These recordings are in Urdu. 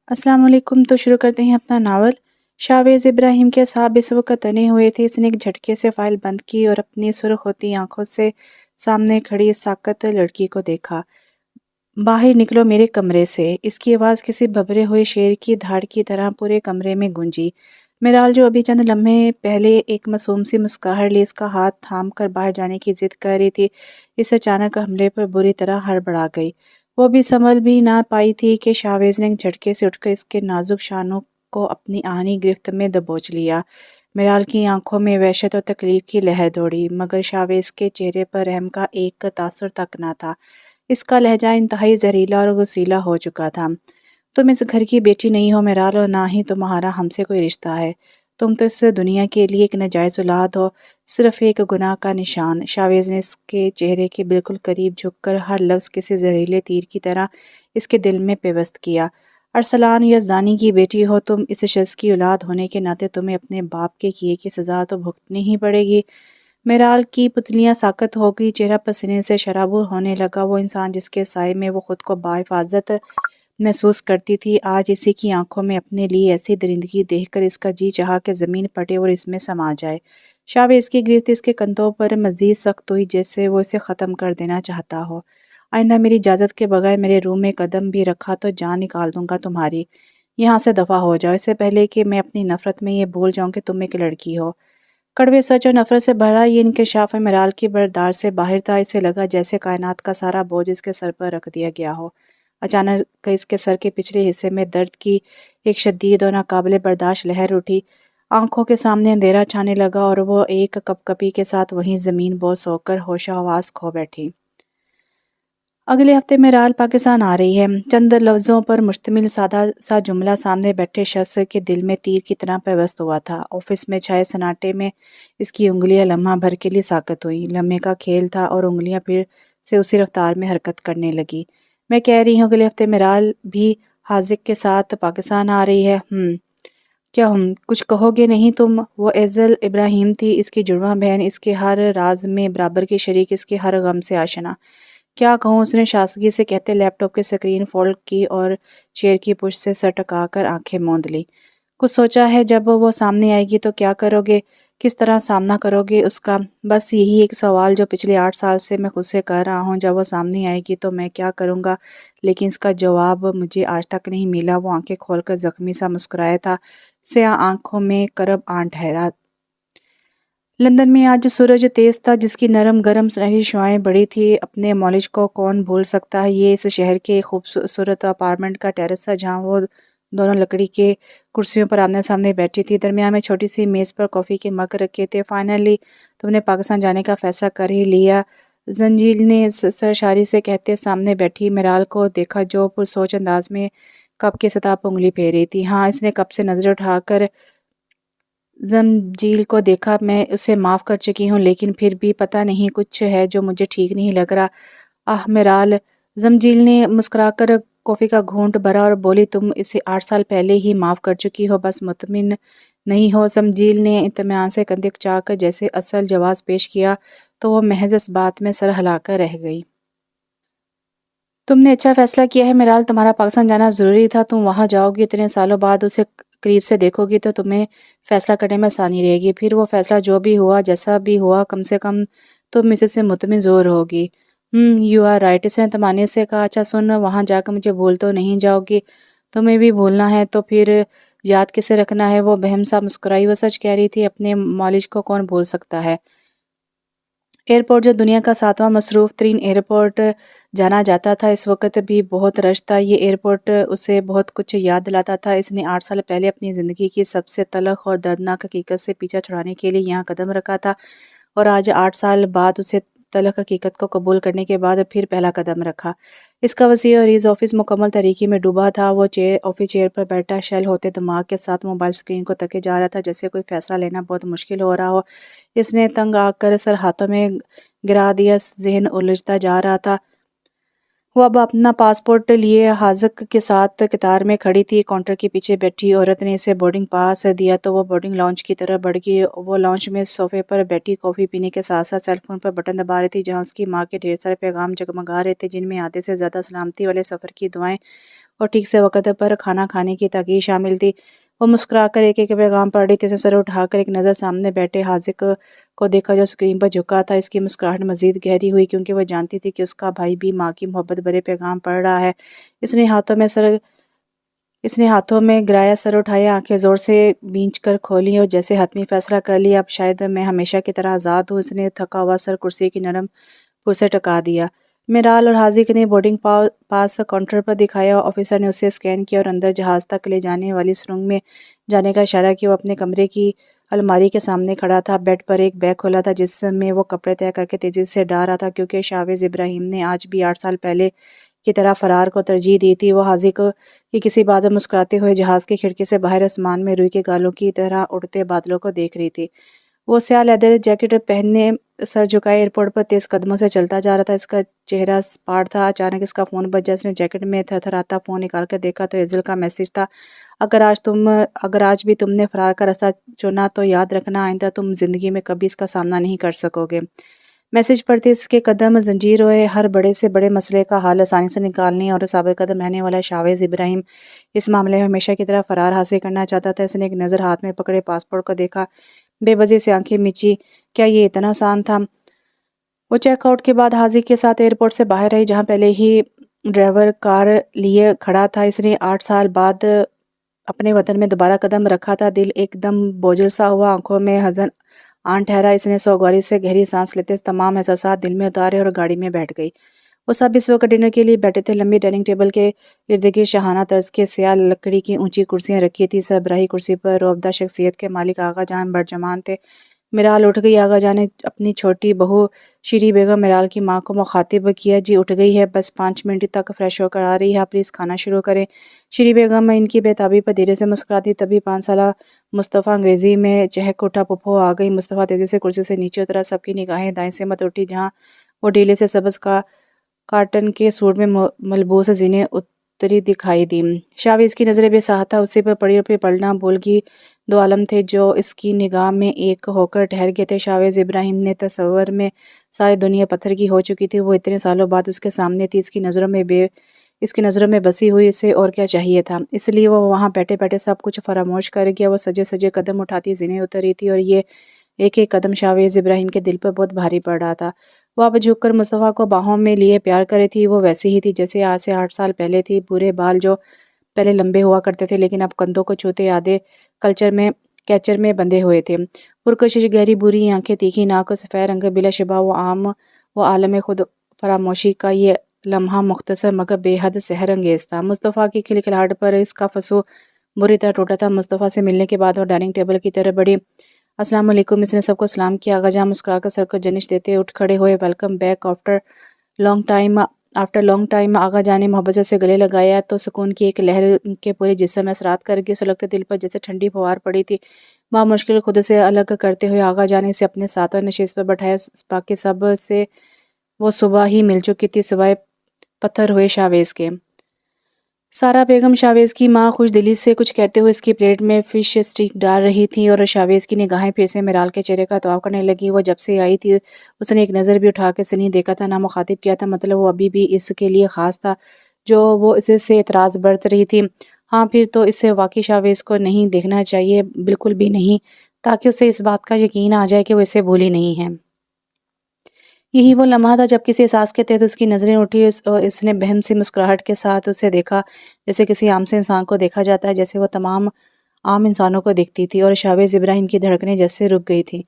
السلام علیکم۔ تو شروع کرتے ہیں اپنا ناول۔ شاویز ابراہیم کے اصحاب اس وقت تنے ہوئے تھے۔ اس نے ایک جھٹکے سے فائل بند کی اور اپنی سرخ ہوتی آنکھوں سے سامنے کھڑی ساکت لڑکی کو دیکھا۔ باہر نکلو میرے کمرے سے۔ اس کی آواز کسی بھبرے ہوئے شیر کی دھاڑ کی طرح پورے کمرے میں گونجی۔ میرال جو ابھی چند لمحے پہلے ایک معصوم سی مسکراہٹ لیے اس کا ہاتھ تھام کر باہر جانے کی ضد کر رہی تھی، اس اچانک حملے پر بری طرح ہڑبڑا گئی۔ وہ بھی سنبھل بھی نہ پائی تھی کہ شاویز نے ایک جھٹکے سے اٹھ کر اس کے نازک شانوں کو اپنی آہنی گرفت میں دبوچ لیا۔ میرال کی آنکھوں میں وحشت اور تکلیف کی لہر دوڑی، مگر شاویز کے چہرے پر رحم کا ایک تاثر تک نہ تھا۔ اس کا لہجہ انتہائی زہریلا اور غصیلا ہو چکا تھا۔ تم اس گھر کی بیٹی نہیں ہو میرال، اور نہ ہی تمہارا ہم سے کوئی رشتہ ہے۔ تم تو اس دنیا کے لیے ایک ناجائز اولاد ہو، صرف ایک گناہ کا نشان۔ شاویز نے اس کے چہرے کے بالکل قریب جھک کر ہر لفظ کسی زہریلے تیر کی طرح اس کے دل میں پیوست کیا۔ ارسلان یزدانی کی بیٹی ہو تم، اس شخص کی اولاد ہونے کے ناطے تمہیں اپنے باپ کے کیے کی سزا تو بھگتنی ہی پڑے گی۔ میرال کی پتلیاں ساکت ہو گئی، چہرہ پسینے سے شرابور ہونے لگا۔ وہ انسان جس کے سائے میں وہ خود کو باحفاظت محسوس کرتی تھی، آج اسی کی آنکھوں میں اپنے لیے ایسی درندگی دیکھ کر اس کا جی چاہا کہ زمین پٹے اور اس میں سما جائے۔ شاویز کی گرفت اس کے کندھوں پر مزید سخت ہوئی، جیسے وہ اسے ختم کر دینا چاہتا ہو۔ آئندہ میری اجازت کے بغیر میرے روم میں قدم بھی رکھا تو جان نکال دوں گا تمہاری۔ یہاں سے دفع ہو جاؤ، اس سے پہلے کہ میں اپنی نفرت میں یہ بھول جاؤں کہ تم ایک لڑکی ہو۔ کڑوے سچ اور نفرت سے بھرا یہ انکشاف میرال کی برداشت سے باہر تھا۔ اسے لگا جیسے کائنات کا سارا بوجھ اس کے سر پر رکھ دیا گیا ہو۔ اچانک اس کے سر کے پچھلے حصے میں درد کی ایک شدید اور ناقابل برداشت لہر اٹھی۔ آنکھوں کے سامنے اندھیرا چھانے لگا اور وہ ایک کپ کپی کے ساتھ وہیں زمین بوس ہو کر ہوش و حواس کھو بیٹھی۔ اگلے ہفتے میرال پاکستان آ رہی ہے۔ چند لفظوں پر مشتمل سادہ سا جملہ سامنے بیٹھے شخص کے دل میں تیر کی طرح پیوست ہوا تھا۔ آفس میں چھائے سناٹے میں اس کی انگلیاں لمحہ بھر کے لیے ساکت ہوئیں۔ لمحے کا کھیل تھا اور انگلیاں پھر سے اسی رفتار میں حرکت کرنے لگی۔ میں کہہ رہی ہوں اگلے ہفتے میرال بھی حاذق کے ساتھ پاکستان آ رہی ہے۔ کیا کچھ کہو گے نہیں تم؟ وہ ایزل ابراہیم تھی، اس کی جڑواں بہن، اس کے ہر راز میں برابر کی شریک، اس کے ہر غم سے آشنا۔ کیا کہوں؟ اس نے شائستگی سے کہتے لیپ ٹاپ کی سکرین فولڈ کی اور چیئر کی پشت سے سر ٹکا کر آنکھیں موند لی۔ کچھ سوچا ہے جب وہ سامنے آئے گی تو کیا کرو گے؟ کس طرح سامنا کرو گے اس کا؟ بس یہی ایک سوال جو پچھلے 8 سال سے میں خود سے کر رہا ہوں۔ جب وہ سامنے آئے گی تو میں کیا کروں گا؟ لیکن اس کا جواب مجھے آج تک نہیں ملا۔ وہ آنکھیں کھول کر زخمی سا مسکرایا تھا، سیاہ آنکھوں میں کرب آن ٹھہرا۔ لندن میں آج سورج تیز تھا، جس کی نرم گرم سنہری شعاعیں بڑھی تھیں۔ اپنے مالج کو کون بھول سکتا ہے؟ یہ اس شہر کے خوبصورت اپارٹمنٹ کا ٹیرس تھا، جہاں وہ دونوں لکڑی کے کرسیوں پر آمنے سامنے بیٹھی تھی۔ درمیان میں چھوٹی سی میز پر کافی کے مگ رکھے تھے۔ فائنلی تم نے پاکستان جانے کا فیصلہ کر ہی لیا، زنجیل نے سرشاری سے کہتے سامنے بیٹھی میرال کو دیکھا، جو پرسوچ انداز میں کپ کی سطح پر انگلی پھیر رہی تھی۔ ہاں، اس نے کپ سے نظر اٹھا کر زنجیل کو دیکھا۔ میں اسے معاف کر چکی ہوں، لیکن پھر بھی پتہ نہیں کچھ ہے جو مجھے ٹھیک نہیں لگ رہا۔ آہ میرال، زنجیل نے مسکرا کر کافی کا گھونٹ بھرا اور بولی، تم اسے 8 سال پہلے ہی معاف کر چکی ہو، بس مطمئن نہیں ہو؟ زنجیل نے اطمینان سے کندھے اکچا کر جیسے اصل جواز پیش کیا تو وہ محض اس بات میں سر ہلا کر رہ گئی۔ تم نے اچھا فیصلہ کیا ہے میرال، تمہارا پاکستان جانا ضروری تھا۔ تم وہاں جاؤ گی، اتنے سالوں بعد اسے قریب سے دیکھو گی تو تمہیں فیصلہ کرنے میں آسانی رہے گی۔ پھر وہ فیصلہ جو بھی ہوا، جیسا بھی ہوا، کم سے کم تم اس سے مطمئن ضرور ہوگی۔ یو آر رائٹ، اس نے طمانے سے کہا۔ اچھا سن، وہاں جا کر مجھے بھول تو نہیں جاؤ گی؟ تمہیں بھی بھولنا ہے تو پھر یاد کسے رکھنا ہے؟ وہ بہم سا مسکرائی۔ وہ سچ کہہ رہی تھی، اپنے مالج کو کون بھول سکتا ہے؟ ایئرپورٹ جو دنیا کا 7واں مصروف ترین ایئرپورٹ جانا جاتا تھا، اس وقت بھی بہت رش تھا۔ یہ ایئرپورٹ اسے بہت کچھ یاد دلاتا تھا۔ اس نے 8 سال پہلے اپنی زندگی کی سب سے تلخ اور دردناک حقیقت سے پیچھا چھڑانے کے لیے یہاں قدم رکھا تھا، اور آج 8 سال بعد اسے تلخ حقیقت کو قبول کرنے کے بعد پھر پہلا قدم رکھا۔ اس کا وسیع اور عریض آفس مکمل تاریکی میں ڈوبا تھا۔ وہ آفس چیئر پر بیٹھا شل ہوتے دماغ کے ساتھ موبائل سکرین کو تکے جا رہا تھا، جیسے کوئی فیصلہ لینا بہت مشکل ہو رہا ہو۔ اس نے تنگ آ کر سر ہاتھوں میں گرا دیا، ذہن الجھتا جا رہا تھا۔ وہ اب اپنا پاسپورٹ لیے حاذق کے ساتھ قطار میں کھڑی تھی۔ کاؤنٹر کے پیچھے بیٹھی عورت نے اسے بورڈنگ پاس دیا تو وہ بورڈنگ لاؤنج کی طرف بڑھ گئی۔ وہ لاؤنج میں صوفے پر بیٹھی کافی پینے کے ساتھ ساتھ سیل فون پر بٹن دبا رہی تھی، جہاں اس کی ماں کے ڈھیر سارے پیغام جگمگا رہے تھے، جن میں آدھے سے زیادہ سلامتی والے سفر کی دعائیں اور ٹھیک سے وقت پر کھانا کھانے کی تاکید شامل تھی۔ وہ مسکرا کر ایک ایک پیغام پڑھ رہی تھی۔ اسے سر اٹھا کر ایک نظر سامنے بیٹھے حاذق کو دیکھا جو اسکرین پر جھکا تھا۔ اس کی مسکراہٹ مزید گہری ہوئی کیونکہ وہ جانتی تھی کہ اس کا بھائی بھی ماں کی محبت بھرے پیغام پڑھ رہا ہے۔ اس نے ہاتھوں میں گرایا، سر اٹھایا، آنکھیں زور سے بھینچ کر کھولیں اور جیسے حتمی فیصلہ کر لیا، اب شاید میں ہمیشہ کی طرح آزاد ہوں۔ اس نے تھکا ہوا سر کرسی کی نرم پھر سے ٹکا دیا۔ میرال اور حاذق نے بورڈنگ پاس کاؤنٹر پر دکھایا۔ آفیسر نے اسے اسکین کیا اور اندر جہاز تک لے جانے والی سرنگ میں جانے کا اشارہ کیا۔ وہ اپنے کمرے کی الماری کے سامنے کھڑا تھا۔ بیڈ پر ایک بیگ کھولا تھا جس میں وہ کپڑے طے کر کے تیزی سے ڈال رہا تھا کیونکہ شاویز ابراہیم نے آج بھی 8 سال پہلے کی طرح فرار کو ترجیح دی تھی۔ وہ حاذق کی کسی بات پر مسکراتے ہوئے جہاز کی کھڑکی سے باہر آسمان میں روئی کے گالوں کی طرح اڑتے بادلوں کو دیکھ رہی تھی۔ وہ سیاہ لیدر جیکٹ پہنے سر جھکائے ایئرپورٹ پر تیز قدموں سے چلتا جا رہا تھا۔ اس کا چہرہ سپاٹ تھا۔ اچانک اس کا فون بجا۔ اس نے جیکٹ میں تھرتھراتا فون نکال کر دیکھا تو ایزل کا میسج تھا۔ اگر آج بھی تم نے فرار کا راستہ چنا تو یاد رکھنا آئندہ تم زندگی میں کبھی اس کا سامنا نہیں کر سکو گے۔ میسج پڑھتے اس کے قدم زنجیر ہوئے۔ ہر بڑے سے بڑے مسئلے کا حل آسانی سے نکالنے اور ثابت قدم رہنے والا شاویز ابراہیم اس معاملے میں ہمیشہ کی طرح فرار حاصل کرنا چاہتا تھا۔ اس نے ایک نظر ہاتھ میں پکڑے پاسپورٹ کو دیکھا، بے بسی سے آنکھیں میچی۔ کیا یہ اتنا آسان تھا؟ وہ چیک آؤٹ کے بعد حاذق کے ساتھ ایئرپورٹ سے باہر آئی جہاں پہلے ہی ڈرائیور کار لیے کھڑا تھا۔ اس نے 8 سال بعد اپنے وطن میں دوبارہ قدم رکھا تھا۔ دل ایک دم بوجھل سا ہوا، آنکھوں میں حزن آن ٹھہرا۔ اس نے سوگواری سے گہری سانس لیتے تمام احساسات دل میں اتارے اور گاڑی میں بیٹھ گئی۔ وہ سب اس وقت ڈنر کے لیے بیٹھے تھے۔ لمبی ڈائننگ ٹیبل کے ارد گرد شاہانہ طرز کے سیاہ لکڑی کی اونچی کرسیاں رکھی تھیں۔ سربراہی کرسی پر روبدہ شخصیت کے مالک آغا جان برجمان تھے۔ میرال اٹھ گئی۔ آغا جان نے اپنی چھوٹی بہو شیریں بیگم میرال کی ماں کو مخاطب کیا۔ جی اٹھ گئی ہے، بس 5 منٹ تک فریش ہو کر آ رہی ہے، آپ پلیز کھانا شروع کریں۔ شیریں بیگم ان کی بے تابی پر دھیرے سے مسکراتی۔ تبھی 5 سالہ مصطفیٰ انگریزی میں چہک اٹھا، پھوپھو آ گئی۔ مصطفیٰ تیزی سے کرسی سے نیچے اترا۔ سب کی نگاہیں دائیں سمت اٹھی جہاں وہ ڈھیلے سے سبز کاٹن کے سوٹ میں ملبوس زینے اتری دکھائی دی۔ شاویز کی نظریں بے ساہت تھا اسی پر پڑی اور پھر پلٹنا بھول گئی۔ 2 عالم تھے جو اس کی نگاہ میں ایک ہو کر ٹھہر گئے تھے۔ شاویز ابراہیم نے تصور میں ساری دنیا پتھر کی ہو چکی تھی۔ وہ اتنے سالوں بعد اس کے سامنے تھی، اس کی نظروں میں بسی ہوئی۔ اسے اور کیا چاہیے تھا؟ اس لیے وہ وہاں بیٹھے بیٹھے سب کچھ فراموش کر گیا۔ وہ سجے سجے قدم اٹھاتی زینے اتر رہی تھی اور یہ ایک ایک قدم شاویز ابراہیم کے دل پر بہت بھاری پڑ رہا تھا۔ وہ اب جھک کر مصطفیٰ کو باہوں میں لیے پیار کر رہی تھی۔ وہ ویسی ہی تھی جیسے آج سے 8 سال پہلے تھی۔ پورے بال جو پہلے لمبے ہوا کرتے تھے لیکن اب کندھوں کو چھوتے آدھے کیچر میں بندھے ہوئے تھے۔ پرکشش گہری بری آنکھیں، تیکھی ناک اور سفید رنگ، بلا شبہ وہ عالم خود فراموشی کا یہ لمحہ مختصر مگر بے حد سحر انگیز تھا۔ مصطفیٰ کی کھلکھلاہٹ پر اس کا فسو بری طرح ٹوٹا تھا۔ مصطفیٰ سے ملنے کے بعد وہ ڈائننگ ٹیبل کی طرف بڑھی۔ السلام علیکم، اس نے سب کو سلام کیا۔ آغا جان مسکرا کر سر کو جنش دیتے اٹھ کھڑے ہوئے۔ Welcome back after long time. Agha Jaan نے محبت سے اسے گلے لگایا تو سکون کی ایک لہر ان کے پورے جسم میں اثرات کر گئی۔ سلگتے دل پر جیسے ٹھنڈی فوار پڑی تھی۔ بامشکل خود سے الگ کرتے ہوئے آغا جان نے اسے اپنے ساتھ نشست پر بٹھایا۔ باقی سب سے وہ صبح ہی مل چکی تھی سوائے پتھر ہوئے شاویز کے۔ سارا بیگم شاویز کی ماں خوش دلی سے کچھ کہتے ہوئے اس کی پلیٹ میں فش اسٹک ڈال رہی تھی اور شاویز کی نگاہیں پھر سے میرال کے چہرے کا طواف کرنے لگی۔ وہ جب سے آئی تھی اس نے ایک نظر بھی اٹھا کے اسے نہیں دیکھا تھا، نہ مخاطب کیا تھا۔ مطلب وہ ابھی بھی اس کے لیے خاص تھا جو وہ اس سے اعتراض برت رہی تھی۔ ہاں پھر تو اسے واقعی شاویز کو نہیں دیکھنا چاہیے، بالکل بھی نہیں، تاکہ اسے اس بات کا یقین آ جائے کہ وہ اسے بھولی نہیں ہے۔ یہی وہ لمحہ تھا جب کسی احساس کے تحت اس کی نظریں اٹھی اور اس نے بہم سی مسکراہٹ کے ساتھ اسے دیکھا، جیسے کسی عام سے انسان کو دیکھا جاتا ہے، جیسے وہ تمام عام انسانوں کو دیکھتی تھی۔ اور شاویز ابراہیم کی دھڑکنیں جیسے رک گئی تھیں۔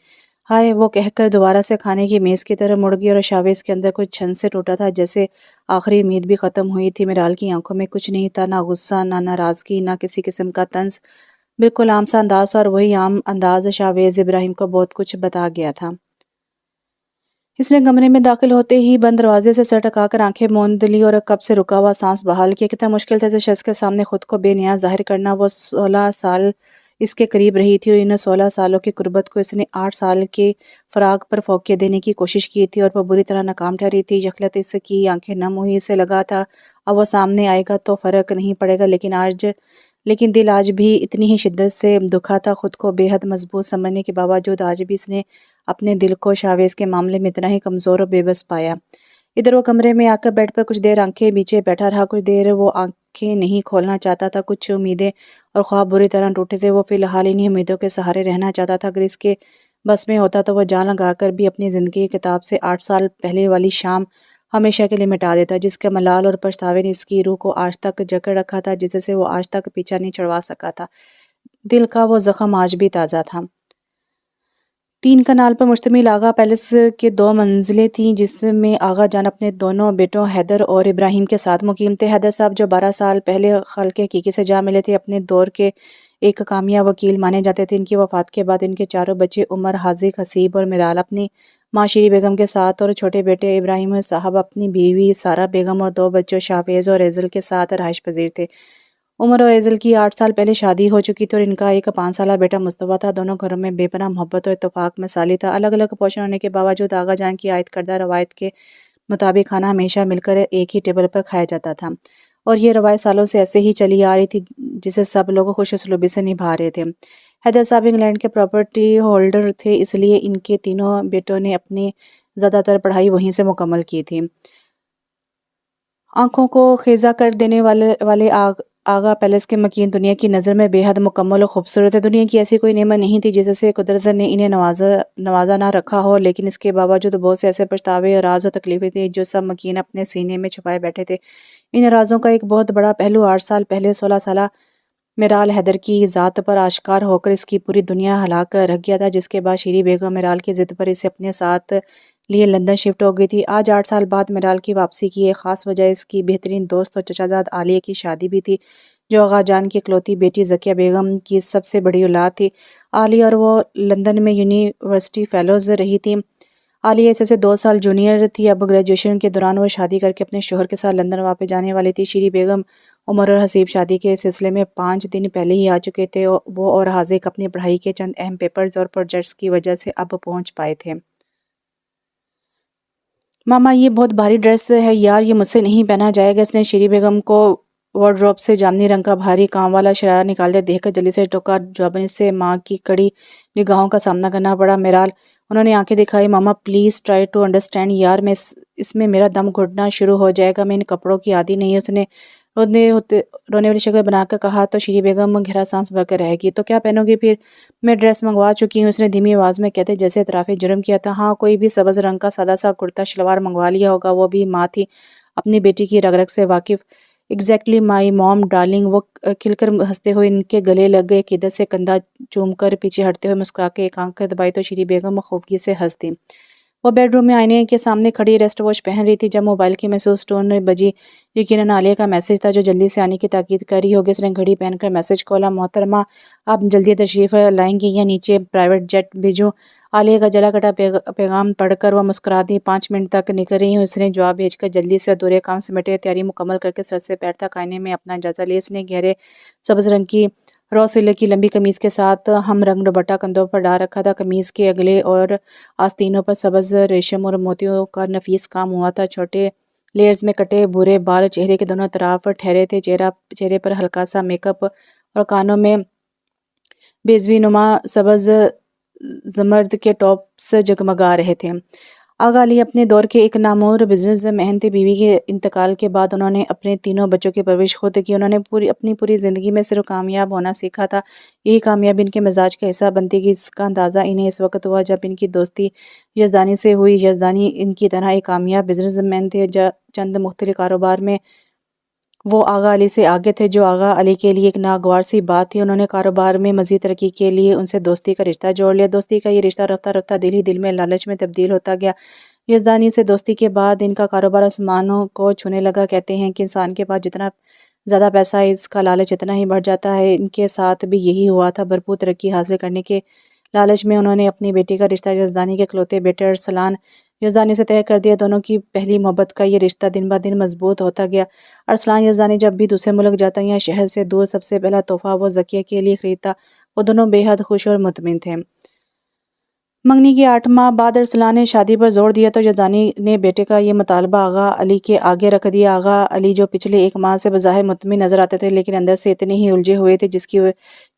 ہائے، وہ کہہ کر دوبارہ سے کھانے کی میز کی طرف مڑ گئی اور شاویز کے اندر کچھ چھن سے ٹوٹا تھا، جیسے آخری امید بھی ختم ہوئی تھی۔ میرال کی آنکھوں میں کچھ نہیں تھا، نہ غصہ، نہ ناراضگی، نہ کسی قسم کا طنز، بالکل عام سا انداز تھا، اور وہی عام انداز شاویز ابراہیم کو بہت کچھ بتا گیا تھا۔ اس نے کمرے میں داخل ہوتے ہی بند دروازے سے سر ٹکا کر آنکھیں موند لی اور کب سے رکا ہوا سانس بحال کیا۔ کتنا مشکل تھا اس شخص کے سامنے خود کو بے نیاز ظاہر کرنا۔ وہ 16 سال اس کے قریب رہی تھی اور ان 16 سالوں کی قربت کو اس نے 8 سال کے فراق پر فوقیت دینے کی کوشش کی تھی اور وہ بری طرح ناکام ٹھہری تھی۔ یکلت اس کی آنکھیں نم ہوئی، اسے لگا تھا اب وہ سامنے آئے گا تو فرق نہیں پڑے گا، لیکن دل آج بھی اتنی ہی شدت سے دکھا تھا۔ خود کو بے حد مضبوط سمجھنے کے باوجود آج بھی اس نے اپنے دل کو شاویز کے معاملے میں اتنا ہی کمزور اور بے بس پایا۔ ادھر وہ کمرے میں آ کر بیڈ پر کچھ دیر آنکھیں بیچے بیٹھا رہا۔ کچھ دیر وہ آنکھیں نہیں کھولنا چاہتا تھا۔ کچھ امیدیں اور خواب بری طرح ٹوٹے تھے۔ وہ فی الحال انہی امیدوں کے سہارے رہنا چاہتا تھا۔ اگر اس کے بس میں ہوتا تو وہ جان لگا کر بھی اپنی زندگی کی کتاب سے 8 سال پہلے والی شام ہمیشہ کے لیے مٹا دیتا، جس کے ملال اور پچھتاوے نے اس کی روح کو آج تک جکڑ رکھا تھا، جس سے وہ آج تک پیچھا نہیں چھڑوا سکا تھا۔ دل کا وہ زخم آج بھی تازہ تھا۔ 3 کنال پر مشتمل آغا پیلس کے 2 منزلیں تھیں، جس میں آغا جان اپنے دونوں بیٹوں حیدر اور ابراہیم کے ساتھ مقیم تھے۔ حیدر صاحب جو 12 سال پہلے خالق حقیقی سے جا ملے تھے، اپنے دور کے ایک کامیاب وکیل مانے جاتے تھے۔ ان کی وفات کے بعد ان کے چاروں بچے عمر، حاذق، حسیب اور میرال اپنی ماں شیریں بیگم کے ساتھ اور چھوٹے بیٹے ابراہیم صاحب اپنی بیوی سارہ بیگم اور 2 بچوں شاہفیز اور ایزل کے ساتھ رہائش پذیر تھے۔ عمر اور ایزل کی 8 سال پہلے شادی ہو چکی تھی اور ان کا ایک 5 سالہ بیٹا مصطفیٰ تھا۔ دونوں گھروں میں بے پناہ محبت اور اتفاق مثالی تھا۔ الگ الگ پوشن ہونے کے باوجود آغا جان کی عائد کردہ روایت کے مطابق کھانا ہمیشہ مل کر ایک ہی ٹیبل پر کھایا جاتا تھا، اور یہ روایت سالوں سے ایسے ہی چلی آ رہی تھی، جسے سب لوگ خوش اسلوبی سے نبھا رہے تھے۔ حیدر صاحب انگلینڈ کے پراپرٹی ہولڈر تھے، اس لیے ان کے تینوں بیٹوں نے اپنی زیادہ تر پڑھائی وہیں سے مکمل کی تھی۔ آنکھوں کو خیزہ کر دینے والے آغا پیلس کے مکین دنیا کی نظر میں بے حد مکمل اور خوبصورت ہے۔ دنیا کی ایسی کوئی نعمت نہیں تھی جس سے قدرت نے انہیں نوازا نہ رکھا ہو، لیکن اس کے باوجود بہت سے ایسے پچھتاوے، راز اور تکلیفیں تھیں جو سب مکین اپنے سینے میں چھپائے بیٹھے تھے۔ ان رازوں کا ایک بہت بڑا پہلو 8 سال پہلے 16 سالہ میرال حیدر کی ذات پر آشکار ہو کر اس کی پوری دنیا ہلا کر رکھ گیا تھا، جس کے بعد شیریں بیگم میرال کی ضد پر اسے اپنے ساتھ لیے لندن شفٹ ہو گئی تھی۔ آج 8 سال بعد میرال کی واپسی کی ایک خاص وجہ اس کی بہترین دوست اور چچا زاد عالیہ کی شادی بھی تھی، جو آغا جان کی اکلوتی بیٹی ذکیہ بیگم کی سب سے بڑی اولاد تھی۔ عالیہ اور وہ لندن میں یونیورسٹی فیلوز رہی تھیں۔ عالیہ اس سے 2 سال جونیئر تھی۔ اب گریجویشن کے دوران وہ شادی کر کے اپنے شوہر کے ساتھ لندن واپس جانے والی تھی۔ شیریں بیگم، عمر اور حسیب شادی کے سلسلے میں 5 دن پہلے ہی آ چکے تھے۔ وہ اور حاذق اپنی پڑھائی کے چند اہم پیپرز اور پروجیکٹس کی وجہ سے اب پہنچ پائے تھے۔ ماما، یہ بہت بھاری ڈریس ہے یار، یہ مجھ سے نہیں پہنا جائے گا۔ اس نے شیریں بیگم کو وارڈروب سے جامنی رنگ کا بھاری کام والا شرارہ نکالتے دیکھ کر جلدی سے ٹوکا۔ جواباً اس سے ماں کی کڑی نگاہوں کا سامنا کرنا پڑا۔ میرال، انہوں نے آنکھیں دکھائی۔ ماما پلیز ٹرائی ٹو انڈرسٹینڈ یار، اس میں میرا دم گھٹنا شروع ہو جائے گا، میں ان کپڑوں کی عادی نہیں۔ اس نے رونے والی شکل بنا کر کہا تو شیریں بیگم گہرا سانس بھر کر رہ گئی۔ تو کیا پہنو گی پھر؟ میں ڈریس منگوا چکی ہوں، اس نے دھیمی آواز میں کہتے جیسے اعتراف جرم کیا تھا۔ ہاں، کوئی بھی سبز رنگ کا سادہ سا کرتا شلوار منگوا لیا ہوگا۔ وہ بھی ماں تھی اپنی بیٹی کی رگ رگ سے واقف۔ ایگزیکٹلی مائی موم ڈارلنگ، وہ کھل کر ہنستے ہوئے ان کے گلے لگ گئے۔ قدرت سے کندھا چوم کر پیچھے ہٹتے ہوئے مسکرا کے ایک آنکھ دبائی تو شیریں بیگم خوفگی سے ہنس دی۔ وہ بیڈ روم میں آئینے کے سامنے کھڑی ریسٹ واچ پہن رہی تھی جب موبائل کی محسوس ٹون بجی۔ یقیناً عالیہ کا میسج تھا جو جلدی سے آنے کی تاکید کر رہی ہوگی۔ اس نے گھڑی پہن کر میسج کھولا۔ محترمہ، آپ جلدی تشریف لائیں گی یا نیچے پرائیویٹ جیٹ بھیجوں؟ عالیہ کا جلا کٹا پیغام پڑھ کر وہ مسکرا دی۔ 5 منٹ تک نکل رہی ہوں، اس نے جواب بھیج کر جلدی سے ادھورے کام سمیٹے تیاری مکمل کر کے سر سے پیر تک آئینے میں اپنا جائزہ لیا۔ اس نے گہرے سبز رنگ کی رو سلک کی لمبی قمیض کے ساتھ ہم رنگ دوپٹہ کندھوں پر ڈال رکھا تھا۔ قمیض کے اگلے اور آستینوں پر سبز ریشم اور موتیوں کا نفیس کام ہوا تھا۔ چھوٹے لیئرز میں کٹے بھورے بال چہرے کے دونوں طرف ٹھہرے تھے۔ چہرے پر ہلکا سا میک اپ اور کانوں میں بیضوی نما سبز زمرد کے ٹاپس جگمگا رہے تھے۔ آغا علی اپنے دور کے ایک نامور بزنس مین تھے۔ بیوی کے انتقال کے بعد انہوں نے اپنے تینوں بچوں کی پرورش خود کی۔ انہوں نے اپنی پوری زندگی میں صرف کامیاب ہونا سیکھا تھا۔ یہی کامیابی ان کے مزاج کا حصہ بنتی گئی۔ اس کا اندازہ انہیں اس وقت ہوا جب ان کی دوستی یزدانی سے ہوئی۔ یزدانی ان کی طرح ایک کامیاب بزنس مین تھے۔ چند مختلف کاروبار میں وہ آغا علی سے آگے تھے، جو آغا علی کے لیے ایک ناگوار سی بات تھی۔ انہوں نے کاروبار میں مزید ترقی کے لیے ان سے دوستی کا رشتہ جوڑ لیا۔ دوستی کا یہ رشتہ رفتہ رفتہ دل ہی دل میں لالچ میں تبدیل ہوتا گیا۔ یزدانی سے دوستی کے بعد ان کا کاروبار آسمانوں کو چھونے لگا۔ کہتے ہیں کہ انسان کے پاس جتنا زیادہ پیسہ ہے، اس کا لالچ اتنا ہی بڑھ جاتا ہے۔ ان کے ساتھ بھی یہی ہوا تھا۔ بھرپور ترقی حاصل کرنے کے لالچ میں انہوں نے اپنی بیٹی کا رشتہ یزدانی کے اکلوتے بیٹے ارسلان یزدانی سے طے کر دیا۔ دونوں کی پہلی محبت کا یہ رشتہ دن بہ دن مضبوط ہوتا گیا۔ ارسلان یزدانی جب بھی دوسرے ملک جاتا یا شہر سے دور، سب سے پہلا تحفہ وہ ذکیہ کے لیے خریدتا۔ وہ دونوں بے حد خوش اور مطمئن تھے۔ منگنی کے 8 ماہ بعد ارسلان نے شادی پر زور دیا تو یزدانی نے بیٹے کا یہ مطالبہ آغا علی کے آگے رکھ دیا۔ آغا علی جو پچھلے 1 ماہ سے بظاہر مطمئن نظر آتے تھے، لیکن اندر سے اتنے ہی الجھے ہوئے تھے،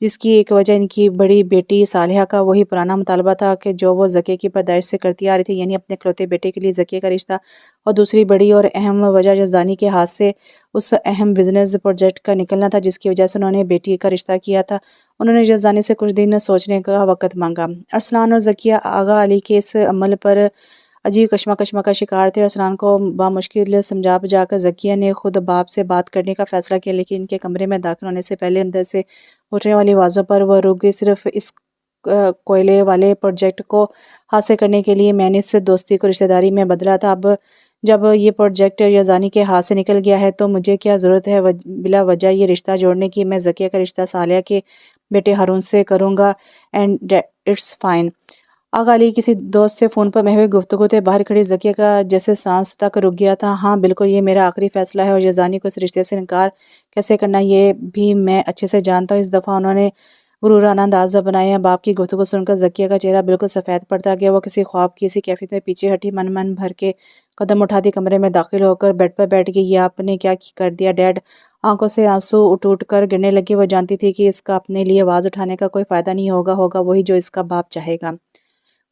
جس کی ایک وجہ ان کی بڑی بیٹی صالحہ کا وہی پرانا مطالبہ تھا کہ جو وہ ذکیہ کی پیدائش سے کرتی آ رہی تھی، یعنی اپنے اکلوتے بیٹے کے لیے ذکیہ کا رشتہ، اور دوسری بڑی اور اہم وجہ یزدانی کے ہاتھ سے اس اہم بزنس پروجیکٹ کا نکلنا تھا جس کی وجہ سے انہوں نے بیٹی کا رشتہ کیا تھا۔ انہوں نے یزدانی سے کچھ دن سوچنے کا وقت مانگا۔ ارسلان اور ذکیہ آغا علی کے اس عمل پر عجیب کشمکش کا شکار تھے۔ ارسلان کو بامشکل سمجھا بجھا کر ذکیہ نے خود باپ سے بات کرنے کا فیصلہ کیا، لیکن ان کے کمرے میں داخل ہونے سے پہلے اندر سے اٹھنے والی آوازوں پر وہ رک گئی۔ صرف اس کوئلے والے پروجیکٹ کو حاصل کرنے کے لیے میں نے اس دوستی کو رشتہ داری میں بدلا تھا۔ اب جب یہ پروجیکٹ یزدانی کے ہاتھ سے نکل گیا ہے تو مجھے کیا ضرورت ہے بلا وجہ یہ رشتہ جوڑنے کی؟ میں ذکیہ کا رشتہ صالحہ کے بیٹے ہارون سے کروں گا، اینڈ اٹس فائن۔ آغا علی کسی دوست سے فون پر محو گفتگو تھے۔ باہر کھڑی ذکیہ کا جیسے سانس تک رک گیا تھا۔ ہاں بالکل، یہ میرا آخری فیصلہ ہے، اور یزدانی کو اس رشتے سے انکار کیسے کرنا یہ بھی میں اچھے سے جانتا ہوں۔ اس دفعہ انہوں نے غرورانہ انداز اپنایا۔ باپ کی گفتگو سن کر ذکیہ کا چہرہ بالکل سفید پڑتا گیا۔ وہ کسی خواب کی سی کیفیت میں پیچھے ہٹی، من بھر کے قدم اٹھاتی کمرے میں داخل ہو کر بیڈ پر بیٹھ گئی۔ یہ آپ نے کیا کر دیا ڈیڈ؟ آنکھوں سے آنسو اٹھ کر گرنے لگے۔ وہ جانتی تھی کہ اس کا اپنے لیے آواز اٹھانے کا کوئی فائدہ نہیں ہوگا وہی جو اس کا باپ چاہے گا۔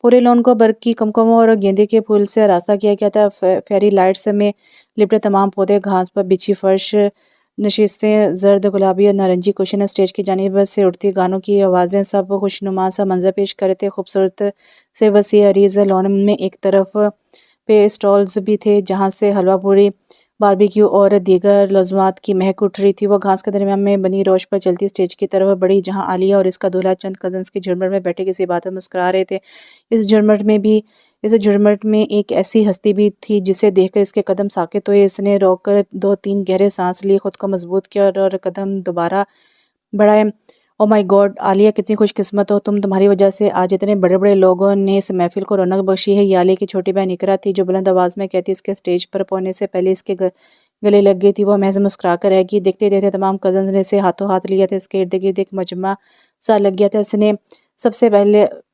پورے لون کو برق کی کمکموں اور گیندے کے پھول سے آراستہ کیا گیا تھا۔ فیری لائٹس میں لپٹے تمام پودے، گھاس پر بچھی فرش، نشستیں، زرد، گلابی اور نارنجی کشن، اسٹیج کی جانب سے اٹھتی گانوں کی آوازیں، سب خوشنما سا منظر پیش کر رہے تھے۔ خوبصورت سے وسیع عریض لون میں ایک طرف پہ اسٹالز بھی تھے جہاں سے حلوہ پوری، باربیکیو اور دیگر لذوذات کی مہک اٹھ رہی تھی۔ وہ گھاس کے درمیان میں بنی روش پر چلتی اسٹیج کی طرف بڑھی جہاں عالیہ اور اس کا دولہا چند کزنز کی جھرمٹ میں بیٹھے کسی بات پر مسکرا رہے تھے۔ اس جھرمٹ میں ایک ایسی ہستی بھی تھی جسے دیکھ کر اس کے قدم ساکت ہوئے۔ اس نے روک کر 2-3 گہرے سانس لی، خود کو مضبوط کیا اور قدم دوبارہ بڑھائے۔ او مائی گاڈ عالیہ، کتنی خوش قسمت ہو تم، تمہاری وجہ سے آج اتنے بڑے بڑے لوگوں نے اس محفل کو رونق بخشی ہے۔ یہ عالیہ کی چھوٹی بہن اقرا تھی جو بلند آواز میں کہتی اس کے اسٹیج پر پہنچنے سے پہلے اس کے گلے لگ گئی تھی۔ وہ محض مسکرا کر رہ گئی۔ دیکھتے دیکھتے تمام کزنز نے اسے ہاتھوں ہاتھ لیا تھا۔ اس کے ارد گرد ایک مجمع سا لگ گیا تھا۔ اس نے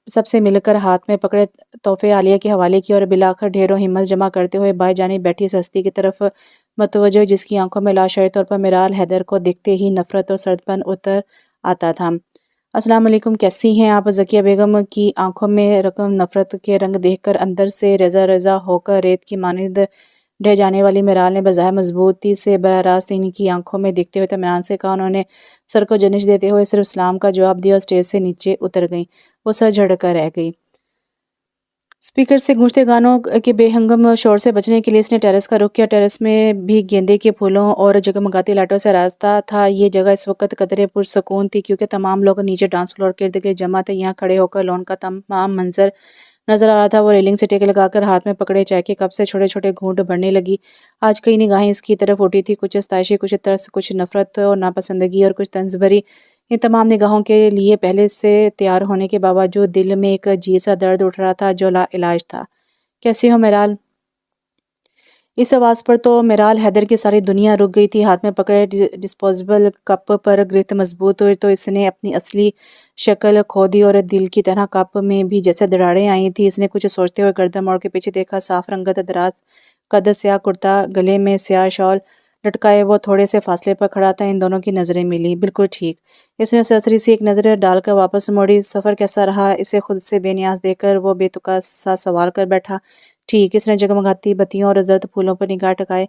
سب سے مل کر ہاتھ میں پکڑے تحفے عالیہ کے حوالے کیے اور بالآخر ڈھیروں ہمت جمع کرتے ہوئے بائیں جانب بیٹھی اس ہستی کی طرف متوجہ ہوئی جس کی آنکھوں میں لاشعوری طور پر میرال حیدر کو دیکھتے ہی نفرت اور سردپن اتر آتا تھا۔ السلام علیکم، کیسی ہیں آپ؟ ذکیہ بیگم کی آنکھوں میں رقم نفرت کے رنگ دیکھ کر اندر سے ریزہ ریزہ ہو کر ریت کی مانند ڈھہ جانے والی میرال نے بظاہر مضبوطی سے براہ راست ان کی آنکھوں میں دیکھتے ہوئے اطمینان سے کہا۔ انہوں نے سر کو جنش دیتے ہوئے صرف سلام کا جواب دیا اور اسٹیج سے نیچے اتر گئیں۔ وہ سر جھڑ کر رہ گئی۔ اسپیکر سے گونجتے گانوں کے بے ہنگم شور سے بچنے کے لیے اس نے ٹیرس کا رخ کیا۔ ٹیرس میں بھی گیندے کے پھولوں اور جگمگاتی لائٹوں سے آراستہ تھا۔ یہ جگہ اس وقت قدرے پرسکون تھی کیونکہ تمام لوگ نیچے ڈانس فلور کے ارد گرد جمع تھے۔ یہاں کھڑے ہو کر لون کا تمام منظر نظر آ رہا تھا۔ وہ ریلنگ سے ٹیک لگا کر ہاتھ میں پکڑے چائے کے کپ سے چھوٹے چھوٹے گھونٹ بھرنے لگی۔ آج کئی نگاہیں اس کی طرف اٹھی تھیں، کچھ ستائشی، کچھ ترس، کچھ نفرت اور ناپسندگی اور کچھ طنز بھری۔ ان تمام نگاہوں کے لیے پہلے سے تیار ہونے کے باوجود دل میں ایک عجیب سا درد اٹھ رہا تھا جو لا علاج تھا۔ کیسی ہو میرال؟ اس آواز پر تو میرال حیدر کی ساری دنیا رک گئی تھی۔ ہاتھ میں پکڑے ڈسپوزیبل کپ پر گرفت مضبوط ہوئی تو اس نے اپنی اصلی شکل کھو دی اور دل کی طرح کپ میں بھی جیسے دراڑیں آئی تھیں۔ اس نے کچھ سوچتے ہوئے گردن موڑ کے پیچھے دیکھا۔ صاف رنگت، دراز قد، سیاہ کرتا، گلے میں سیاہ شال لٹکائے وہ تھوڑے سے فاصلے پر کھڑا تھا۔ ان دونوں کی نظریں ملی۔ بالکل ٹھیک۔ اس نے سرسری سی ایک نظر ڈال کر واپس موڑی۔ سفر کیسا رہا؟ اسے خود سے بے نیاز دیکھ کر وہ بے تکا سا سوال کر بیٹھا۔ ٹھیک۔ اس نے جگمگاتی بتیوں اور زرد پھولوں پر نگاہ ٹکائے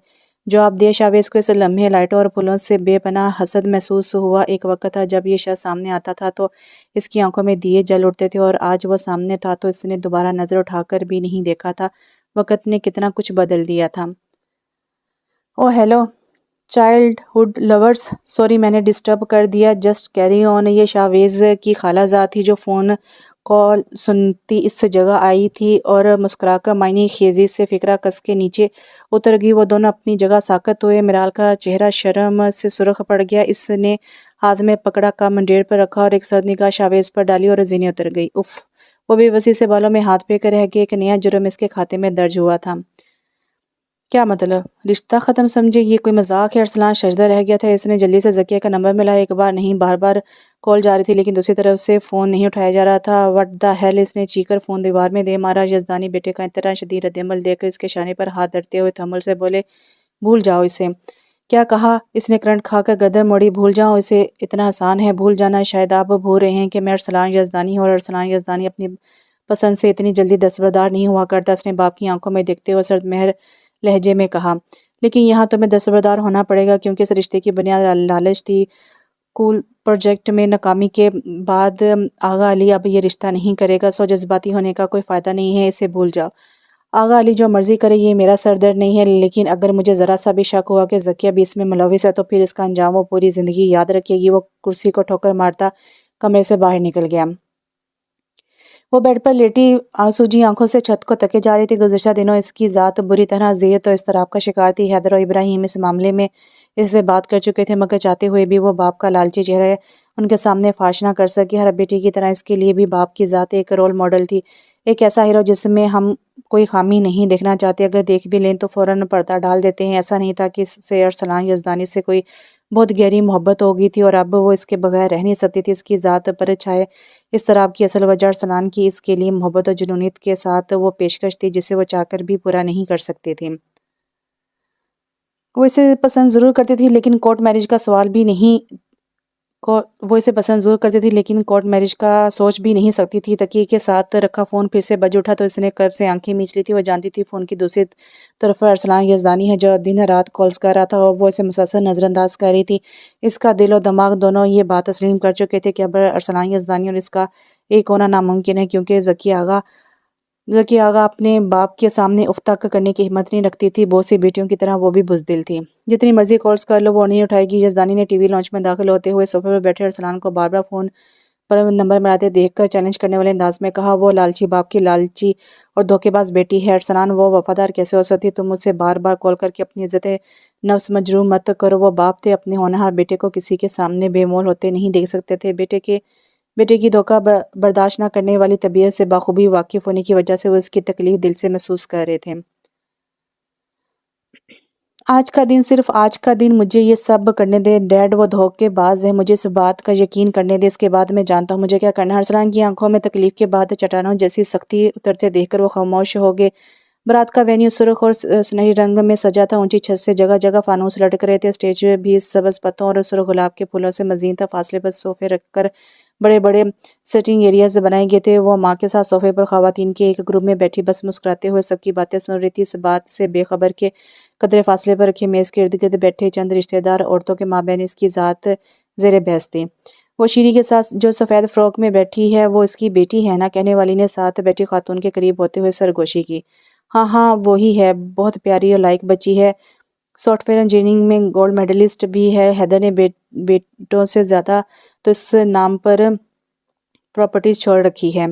جواب دیا۔ شاویز کو اس لمحے لائٹوں اور پھولوں سے بے پناہ حسد محسوس ہوا۔ ایک وقت تھا جب یہ شخص سامنے آتا تھا تو اس کی آنکھوں میں دیے جل اٹھتے تھے، اور آج وہ سامنے تھا تو اس نے دوبارہ نظر اٹھا کر بھی نہیں دیکھا تھا۔ وقت نے کتنا کچھ بدل دیا تھا۔ Oh hello childhood lovers, sorry میں نے ڈسٹرب کر دیا۔ Just carry on. یہ شاویز کی خالہ زاد تھی جو فون کال سنتی اس جگہ آئی تھی اور مسکرا کر معنی خیزی سے فقرہ کس کے نیچے اتر گئی۔ وہ دونوں اپنی جگہ ساکت ہوئے۔ میرال کا چہرہ شرم سے سرخ پڑ گیا۔ اس نے ہاتھ میں پکڑا کپ منڈیر پر رکھا اور ایک سرد نگاہ شاویز پر ڈالی اور زینیں اتر گئی۔ اف! وہ بے بسی سے بالوں میں ہاتھ پھیر کر رہ گئی۔ ایک نیا جرم اس کے کھاتے میں درج ہوا تھا۔ کیا مطلب؟ رشتہ ختم سمجھے؟ یہ کوئی مذاق ہے؟ ارسلان ششدر رہ گیا تھا۔ اس نے جلدی سے ذکیہ کا نمبر ملایا۔ ایک بار نہیں، بار بار کال جا رہی تھی لیکن دوسری طرف سے فون نہیں اٹھایا جا رہا تھا۔ What the hell! اس نے چیخ کر فون دیوار میں دے مارا۔ یزدانی بیٹے کا اتنا شدید ردعمل دیکھ کر اس کے شانے پر ہاتھ دھرتے ہوئے تحمل سے بولے، بھول جاؤ اسے۔ کیا کہا؟ اس نے کرنٹ کھا کر گردن موڑی۔ بھول جاؤں اسے؟ اتنا آسان ہے بھول جانا؟ شاید آپ بھول رہے ہیں کہ میں ارسلان یزدانی ہوں، اور ارسلان یزدانی اپنی پسند سے اتنی جلدی دستبردار نہیں ہوا کرتا۔ اس نے باپ کی آنکھوں میں دیکھتے ہوئے سرد مہر لہجے میں کہا۔ لیکن یہاں تمہیں دستبردار ہونا پڑے گا، کیونکہ اس رشتے کی بنیاد لالچ تھی۔ کول پروجیکٹ میں ناکامی کے بعد آغا علی اب یہ رشتہ نہیں کرے گا۔ سو جذباتی ہونے کا کوئی فائدہ نہیں ہے، اسے بھول جاؤ۔ آغا علی جو مرضی کرے، یہ میرا سر درد نہیں ہے، لیکن اگر مجھے ذرا سا بھی شک ہوا کہ ذکیہ بھی اس میں ملوث ہے تو پھر اس کا انجام وہ پوری زندگی یاد رکھے گی۔ وہ کرسی کو ٹھوکر مارتا کمرے سے باہر نکل گیا۔ وہ بیڈ پر لیٹی سوجی آنکھوں سے چھت کو تکے جا رہی تھی۔ گزشتہ دنوں اس کی ذات بری طرح اذیت اور اضطراب کا شکار تھی۔ حیدر اور ابراہیم اس معاملے میں اس سے بات کر چکے تھے، مگر چاہتے ہوئے بھی وہ باپ کا لالچی چہرہ ان کے سامنے فاش نہ کر سکی۔ ہر بیٹی کی طرح اس کے لیے بھی باپ کی ذات ایک رول ماڈل تھی، ایک ایسا ہیرو جس میں ہم کوئی خامی نہیں دیکھنا چاہتے، اگر دیکھ بھی لیں تو فوراً پردہ ڈال دیتے ہیں۔ ایسا نہیں تھا کہ اس سے ارسلان یزدانی سے کوئی بہت گہری محبت ہو گئی تھی اور اب وہ اس کے بغیر رہ نہیں سکتی تھی۔ اس کی ذات پر چھائے اضطراب کی اصل وجہ ارسلان کی اس کے لیے محبت اور جنونیت کے ساتھ وہ پیشکش تھی جسے وہ چاہ کر بھی پورا نہیں کر سکتی تھی۔ وہ اسے پسند ضرور کرتی تھی لیکن کورٹ میرج کا سوال بھی نہیں وہ اسے پسند ضرور کرتی تھی لیکن کورٹ میرج کا سوچ بھی نہیں سکتی تھی۔ تکیے کے ساتھ رکھا فون پھر سے بج اٹھا تو اس نے کرب سے آنکھیں میچ لی تھی۔ وہ جانتی تھی فون کی دوسری طرف ارسلان یزدانی ہے، جو دن رات کالز کر رہا تھا اور وہ اسے مسلسل نظر انداز کر رہی تھی۔ اس کا دل و دماغ دونوں یہ بات تسلیم کر چکے تھے کہ اب ارسلان یزدانی اور اس کا ایک ہونا ناممکن ہے، کیونکہ ذکی آغا اپنے باپ کے سامنے اف تک کرنے کی ہمت نہیں رکھتی تھی۔ بہت سی بیٹیوں کی طرح وہ بھی بزدل تھی۔ جتنی مرضی کالز کر لو وہ نہیں اٹھائے گی۔ یزدانی نے ٹی وی لانچ میں داخل ہوتے ہوئے صوفے پر بیٹھے ارسلان کو بار بار فون پر نمبر ملاتے دیکھ کر چیلنج کرنے والے انداز میں کہا، وہ لالچی باپ کی لالچی اور دھوکے باز بیٹی ہے۔ ارسلان وہ وفادار کیسے ہو سکتی؟ تم اسے بار بار کال کر کے اپنی عزت نفس مجروح مت کرو۔ وہ باپ تھے، اپنے ہونہار بیٹے کو کسی کے سامنے بے مول ہوتے نہیں دیکھ سکتے تھے۔ بیٹے کی دھوکہ برداشت نہ کرنے والی طبیعت سے بخوبی واقف ہونے کی وجہ سے وہ اس کی تکلیف دل سے محسوس کر رہے تھے۔ آج کا دن، صرف آج کا دن مجھے یہ سب کرنے دے ڈیڈ، وہ دھوکے باز ہے، مجھے اس بات کا یقین کرنے دے، اس کے بعد میں جانتا ہوں مجھے کیا کرنا ہے۔ ارسلان کی آنکھوں میں تکلیف کے بعد چٹانوں جیسی سختی اترتے دیکھ کر وہ خاموش ہو گئے۔ برات کا وینیو سرخ اور سنہری رنگ میں سجا تھا۔ اونچی چھت سے جگہ جگہ فانوس لٹک رہے تھے۔ اسٹیج بھی سبز پتوں اور سرخ گلاب کے پھولوں سے مزین تھا۔ فاصلے پر صوفے رکھ کر بڑے بڑے سٹنگ ایریاز بنائے گئے تھے۔ وہ ماں کے ساتھ صوفے پر خواتین کے ایک گروپ میں بیٹھی بس مسکراتے ہوئے سب کی باتیں سن رہی تھی، اس بات سے بے خبر کہ قدرے فاصلے پر رکھے میز کے ارد گرد بیٹھے چند رشتہ دار عورتوں کے مابین اس کی ذات زیر بحث تھی۔ وہ شیری کے ساتھ جو سفید فراک میں بیٹھی ہے وہ اس کی بیٹی ہے نا؟ کہنے والی نے ساتھ بیٹھی خاتون کے قریب ہوتے ہوئے سرگوشی کی۔ ہاں ہاں وہی ہے، بہت پیاری اور لائق بچی ہے، سافٹ ویئر انجینئرنگ میں گولڈ میڈلسٹ بھی ہے۔ حیدر نے بیٹوں سے زیادہ تو اس نام پر پراپرٹیز چھوڑ رکھی ہے۔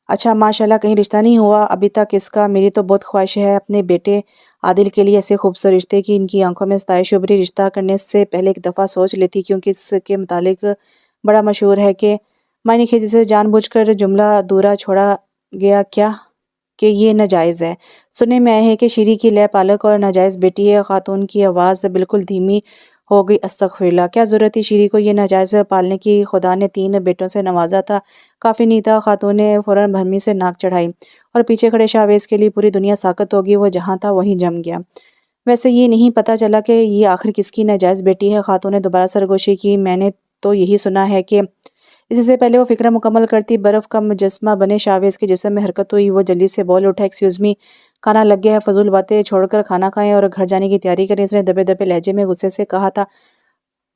اچھا ماشاءاللہ، کہیں رشتہ نہیں ہوا ابھی تک اس کا؟ میری تو بہت خواہش ہے اپنے بیٹے عادل کے لیے ایسے خوبصورت رشتے کی۔ ان کی آنکھوں میں ستائش ابھری۔ رشتہ کرنے سے پہلے ایک دفعہ سوچ لیتی، کیونکہ اس کے متعلق بڑا مشہور ہے کہ معنی خیزی سے جان بوجھ کر جملہ ادھورا چھوڑا گیا کیا کہ یہ ناجائز ہے۔ سننے میں آیا ہے کہ شیری کی لے پالک اور ناجائز بیٹی ہے۔ خاتون کی آواز بالکل دھیمی ہو گئی۔ استغفراللہ، کیا ضرورت تھی شیری کو یہ ناجائز پالنے کی؟ خدا نے 3 بیٹوں سے نوازا تھا، کافی نہیں تھا؟ خاتون نے فوراً بھرمی سے ناک چڑھائی اور پیچھے کھڑے شاویز کے لیے پوری دنیا ساکت ہوگی۔ وہ جہاں تھا وہیں جم گیا۔ ویسے یہ نہیں پتہ چلا کہ یہ آخر کس کی ناجائز بیٹی ہے؟ خاتون نے دوبارہ سرگوشی کی۔ میں نے تو یہی سنا ہے کہ اس سے پہلے وہ فکر مکمل کرتی برف کا مجسمہ بنے شاویز کے جسم میں حرکت ہوئی۔ وہ جلدی سے بول اٹھا، ایکسکیوز می، کھانا لگ گیا ہے، فضول باتیں چھوڑ کر کھانا کھائیں اور گھر جانے کی تیاری کریں، اس نے دبے دبے لہجے میں غصے سے کہا تھا۔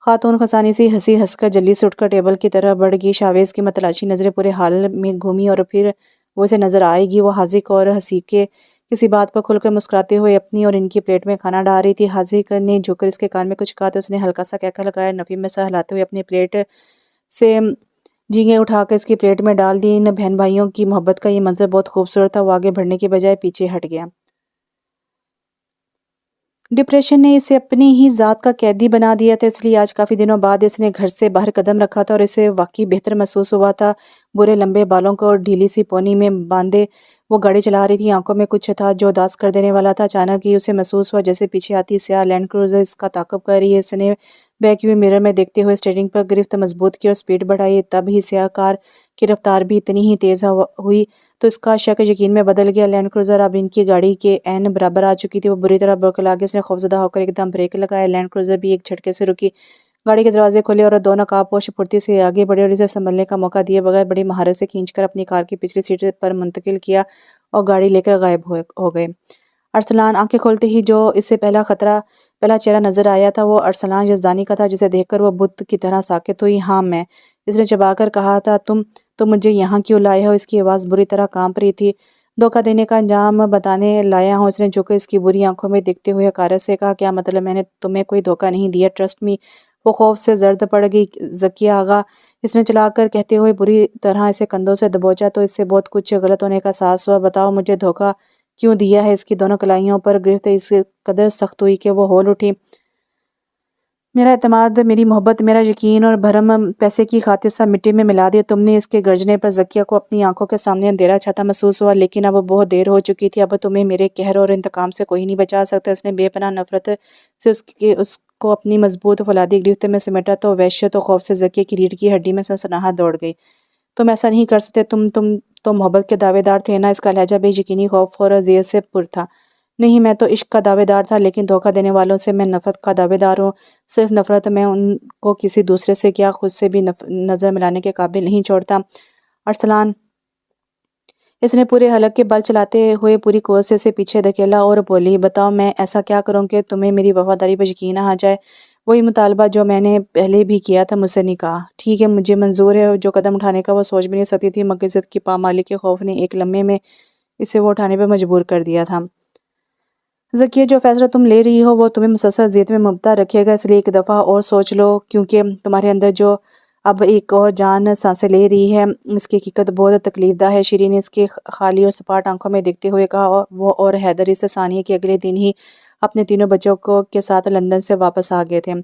خاتون خسانی سی ہنس کر جلدی سے اٹھ کر ٹیبل کی طرف بڑھ گئی۔ شاویز کی متلاشی نظریں پورے حال میں گھومی اور پھر وہ اسے نظر آئے گی۔ وہ حاذق اور حسیقے کسی بات پر کھل کر مسکراتے ہوئے اپنی اور ان کی پلیٹ میں کھانا ڈال رہی تھی۔ حاذق نے جھک کر اس کے کان میں کچھ کہا تو اس نے ہلکا سا کہکہ لگایا، نفی میں سا ہلاتے ہوئے اپنی پلیٹ سے جھینگیں اٹھا کر اس کی پلیٹ میں ڈال دی۔ ان بہن بھائیوں کی محبت کا یہ منظر بہت خوبصورت تھا۔ وہ آگے بڑھنے کے بجائے پیچھے ہٹ گیا۔ ڈپریشن نے اسے اپنی ہی ذات کا قیدی بنا دیا تھا، اس لیے آج کافی دنوں بعد اس نے گھر سے باہر قدم رکھا تھا اور اسے واقعی بہتر محسوس ہوا تھا۔ برے لمبے بالوں کو ڈھیلی سی پونی میں باندھے وہ گاڑی چلا رہی تھی۔ آنکھوں میں کچھ تھا جو اداس کر دینے والا تھا۔ اچانک ہی اسے محسوس ہوا جیسے پیچھے آتی سیاہ لینڈ کروزر اس کا تعاقب کر رہی ہے۔ اس نے بیک ویو مرر میں دیکھتے ہوئے اسٹیئرنگ پر گرفت مضبوط کی اور سپیڈ بڑھائی۔ تب ہی سیاہ کار کی رفتار بھی اتنی ہی تیز ہوئی تو اس کا شک یقین میں بدل گیا۔ لینڈ کروزر اب ان کی گاڑی کے عین برابر آ چکی تھی۔ وہ بری طرح بڑکلا گئی۔ اس نے خوفزدہ ہو کر ایک دم بریک لگایا۔ لینڈ کروزر بھی ایک جھٹکے سے رکی۔ گاڑی کے دروازے کھلے اور دو نقاب پوش پھرتی سے آگے بڑھے اور اسے سنبھلنے کا موقع دیے بغیر بڑی مہارت سے کھینچ کر اپنی کار کی پچھلی سیٹ پر منتقل کیا اور گاڑی لے کر غائب ہو گئے۔ ارسلان آنکھیں کھولتے ہی جو اسے پہلا چہرہ نظر آیا تھا وہ ارسلان یزدانی کا تھا، جسے دیکھ کر وہ بت کی طرح ساکت ہوئی۔ ہاں میں، اس نے چبا کر کہا تھا۔ تم مجھے یہاں کیوں لائے ہو؟ اس کی آواز بری طرح کانپ رہی تھی۔ دھوکہ دینے کا انجام بتانے لایا ہوں، اس نے جھک کر اس کی بری آنکھوں میں دیکھتے ہوئے حقارت سے کہا۔ کیا مطلب؟ میں نے تمہیں کوئی دھوکہ نہیں دیا، ٹرسٹ می۔ وہ خوف سے زرد پڑ گئی۔ ذکیہ آغا، اس نے چلا کر کہتے ہوئے بری طرح اسے کندھوں سے دبوچا تو اس سے بہت کچھ غلط ہونے کا احساس ہوا۔ بتاؤ مجھے دھوکہ کیوں دیا ہے؟ اس کی دونوں کلائیوں پر گرفت اس قدر سخت ہوئی کہ وہ ہول اٹھی۔ میرا اعتماد، میری محبت، میرا یقین اور بھرم پیسے کی خاطر سب مٹی میں ملا دیا تم نے۔ اس کے گرجنے پر ذکیہ کو اپنی آنکھوں کے سامنے اندھیرا چھاتا محسوس ہوا، لیکن اب بہت دیر ہو چکی تھی۔ اب تمہیں میرے قہر اور انتقام سے کوئی نہیں بچا سکتا۔ اس نے بے پناہ نفرت سے اس کو اپنی مضبوط فولادی گرفت میں سمیٹا تو وحشت و خوف سے ذکیہ کی ریڑھ کی ہڈی میں سنسناہٹ دوڑ گئی۔ تم ایسا نہیں کر سکتے، تم محبت کے دعوے دار تھے نا؟ اس کا لہجہ بے یقینی، خوف اور اذیت سے پر تھا۔ نہیں، میں تو عشق کا دعوے دار تھا، لیکن دھوکہ دینے والوں سے میں نفرت کا دعوے دار ہوں۔ صرف نفرت، میں ان کو کسی دوسرے سے کیا خود سے بھی نظر ملانے کے قابل نہیں چھوڑتا۔ ارسلان، اس نے پورے حلق کے بل چلاتے ہوئے پوری قوت سے اسے پیچھے دھکیلا اور بولی، بتاؤ میں ایسا کیا کروں کہ تمہیں میری وفاداری پر یقین آ جائے؟ وہی مطالبہ جو میں نے پہلے بھی کیا تھا، مجھ سے نہیں کہا۔ ٹھیک ہے، مجھے منظور ہے۔ جو قدم اٹھانے کا وہ سوچ بھی نہیں سکتی تھی، مگر عزت کی پامالی کے خوف نے ایک لمحے میں اسے وہ اٹھانے پر مجبور کر دیا تھا۔ ذکیہ، جو فیصلہ تم لے رہی ہو وہ تمہیں مسلسل اذیت میں مبتلا رکھے گا، اس لیے ایک دفعہ اور سوچ لو، کیونکہ تمہارے اندر جو اب ایک اور جان سانسیں لے رہی ہے، اس کی حقیقت بہت تکلیف دہ ہے۔ شیری نے اس کی خالی اور سپاٹ آنکھوں میں دیکھتے ہوئے کہا۔ وہ اور حیدر اس ثانیے کے اگلے دن ہی اپنے تینوں بچوں کے ساتھ لندن سے واپس آ گئے تھے۔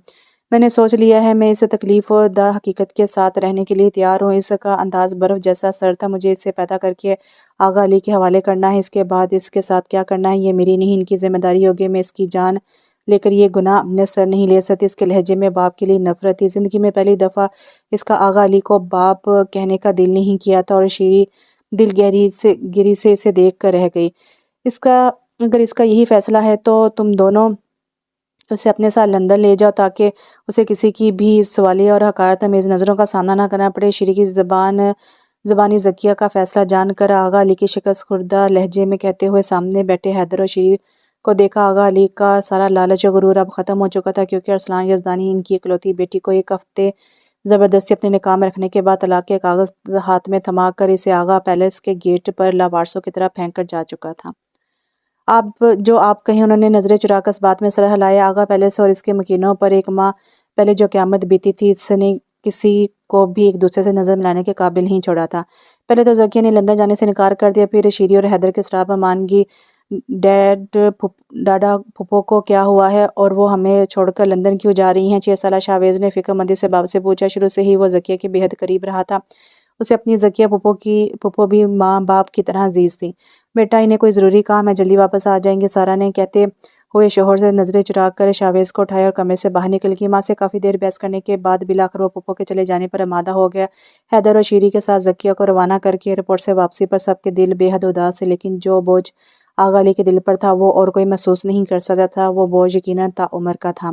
میں نے سوچ لیا ہے، میں اس تکلیف دہ حقیقت کے ساتھ رہنے کے لیے تیار ہوں۔ اس کا انداز برف جیسا سرد تھا۔ مجھے اسے پیدا کر کے آغا علی کے حوالے کرنا ہے، اس کے بعد اس کے ساتھ کیا کرنا ہے یہ میری نہیں، ان کی ذمہ داری ہوگی۔ میں اس کی جان لے کر یہ گناہ اپنے سر نہیں لے سکتی۔ اس کے لہجے میں باپ کے لیے نفرت تھی۔ زندگی میں پہلی دفعہ اس کا آغا علی کو باپ کہنے کا دل نہیں کیا تھا، اور شیری دل گیری سے اسے دیکھ کر رہ گئی۔ اگر اس کا یہی فیصلہ ہے تو تم دونوں اسے اپنے ساتھ لندن لے جاؤ، تاکہ اسے کسی کی بھی سوالیہ اور حقارت آمیز نظروں کا سامنا نہ کرنا پڑے۔ شیری کی زبانی ذکیہ کا فیصلہ جان کر آغا علی کی شکست خوردہ لہجے میں کہتے ہوئے سامنے بیٹھے حیدر اور شیری کو دیکھا۔ آغا علی کا سارا لالچ و غرور اب ختم ہو چکا تھا، کیونکہ ارسلان یزدانی ان کی اکلوتی بیٹی کو ایک ہفتے زبردستی اپنے نکاح میں رکھنے کے بعد طلاق کے کاغذ ہاتھ میں تھما کر اسے آغا پیلس کے گیٹ پر لاوارثوں کی طرح پھینک کر جا چکا تھا۔ آپ کہیں، انہوں نے نظریں چرا کر اس بات میں سر ہلایا۔ آغا پیلس اور اس کے مکینوں پر ایک ماہ پہلے جو قیامت بیتی تھی، اس نے کسی کو بھی ایک دوسرے سے نظر ملانے کے قابل نہیں چھوڑا تھا۔ پہلے تو ذکیہ نے لندن جانے سے انکار کر دیا، پھر شیری اور حیدر کے اصرار پر مان گئی۔ ڈاڈا پھپھو کو کیا ہوا ہے اور وہ ہمیں چھوڑ کر لندن کیوں جا رہی ہیں؟ 6 سالہ شاویز نے فکر مندی سے باپ سے پوچھا۔ شروع سے ہی وہ ذکیہ کے بے حد قریب رہا تھا۔ اسے اپنی ذکیہ پھپھو بھی ماں باپ کی طرح عزیز تھی۔ بیٹا، انہیں کوئی ضروری کام ہے، جلدی واپس آ جائیں گے، سارا نے کہتے ہوئے شوہر سے نظریں چرا کر شاویز کو اٹھایا اور کمرے سے باہر نکل گئی۔ ماں سے کافی دیر بحث کرنے کے بعد بالآخر وہ پھپھو کے چلے جانے پر آمادہ ہو گیا۔ حیدر اور شیری کے ساتھ ذکیہ کو روانہ کر کے ایئرپورٹ سے واپسی پر سب کے دل بے حد اداس تھے، لیکن جو بوجھ آغا علی کے دل پر تھا وہ اور کوئی محسوس نہیں کر سکتا تھا۔ وہ بوجھ یقیناً تاعمر کا تھا۔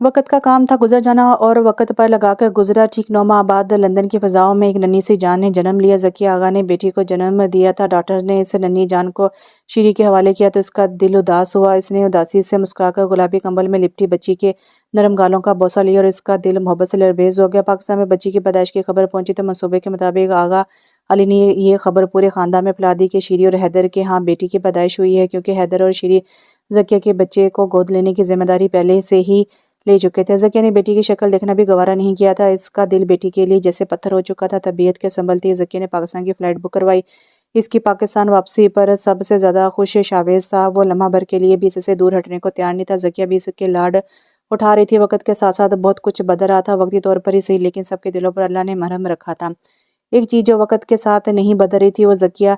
وقت کا کام تھا گزر جانا، اور وقت پر لگا کر گزرا۔ ٹھیک 9 ماہ بعد لندن کی فضاؤں میں ایک ننھی سی جان نے جنم لیا۔ ذکیہ آغا نے بیٹی کو جنم دیا تھا۔ ڈاکٹر نے اس ننھی جان کو شیری کے حوالے کیا تو اس کا دل اداس ہوا۔ اس نے اداسی سے مسکرا کر گلابی کمبل میں لپٹی بچی کے نرم گالوں کا بوسہ لیا اور اس کا دل محبت سے لبریز ہو گیا۔ پاکستان میں بچی کی پیدائش کی خبر پہنچی تو منصوبے کے مطابق آغا علی نے یہ خبر پورے خاندان میں پھیلا دی کہ شیری اور حیدر کے ہاں بیٹی کی پیدائش ہوئی ہے، کیونکہ حیدر اور شیری ذکیہ کے بچے کو گود لینے کی ذمہ داری پہلے سے ہی لے چکے تھے۔ ذکیہ نے بیٹی کی شکل دیکھنا بھی گوارا نہیں کیا تھا۔ اس کا دل بیٹی کے لیے جیسے پتھر ہو چکا تھا۔ طبیعت کے سنبھلتے ہی ذکیہ نے پاکستان کی فلائٹ بک کروائی۔ اس کی پاکستان واپسی پر سب سے زیادہ خوش شاویز تھا۔ وہ لمحہ بھر کے لیے بھی اس سے دور ہٹنے کو تیار نہیں تھا۔ ذکیہ بھی اس کے لاڈ اٹھا رہی تھی۔ وقت کے ساتھ ساتھ بہت کچھ بدل رہا تھا، وقتی طور پر ہی صحیح، لیکن سب کے دلوں پر اللہ نے مرہم رکھا تھا۔ ایک چیز جو وقت کے ساتھ نہیں بدل رہی تھی وہ ذکیہ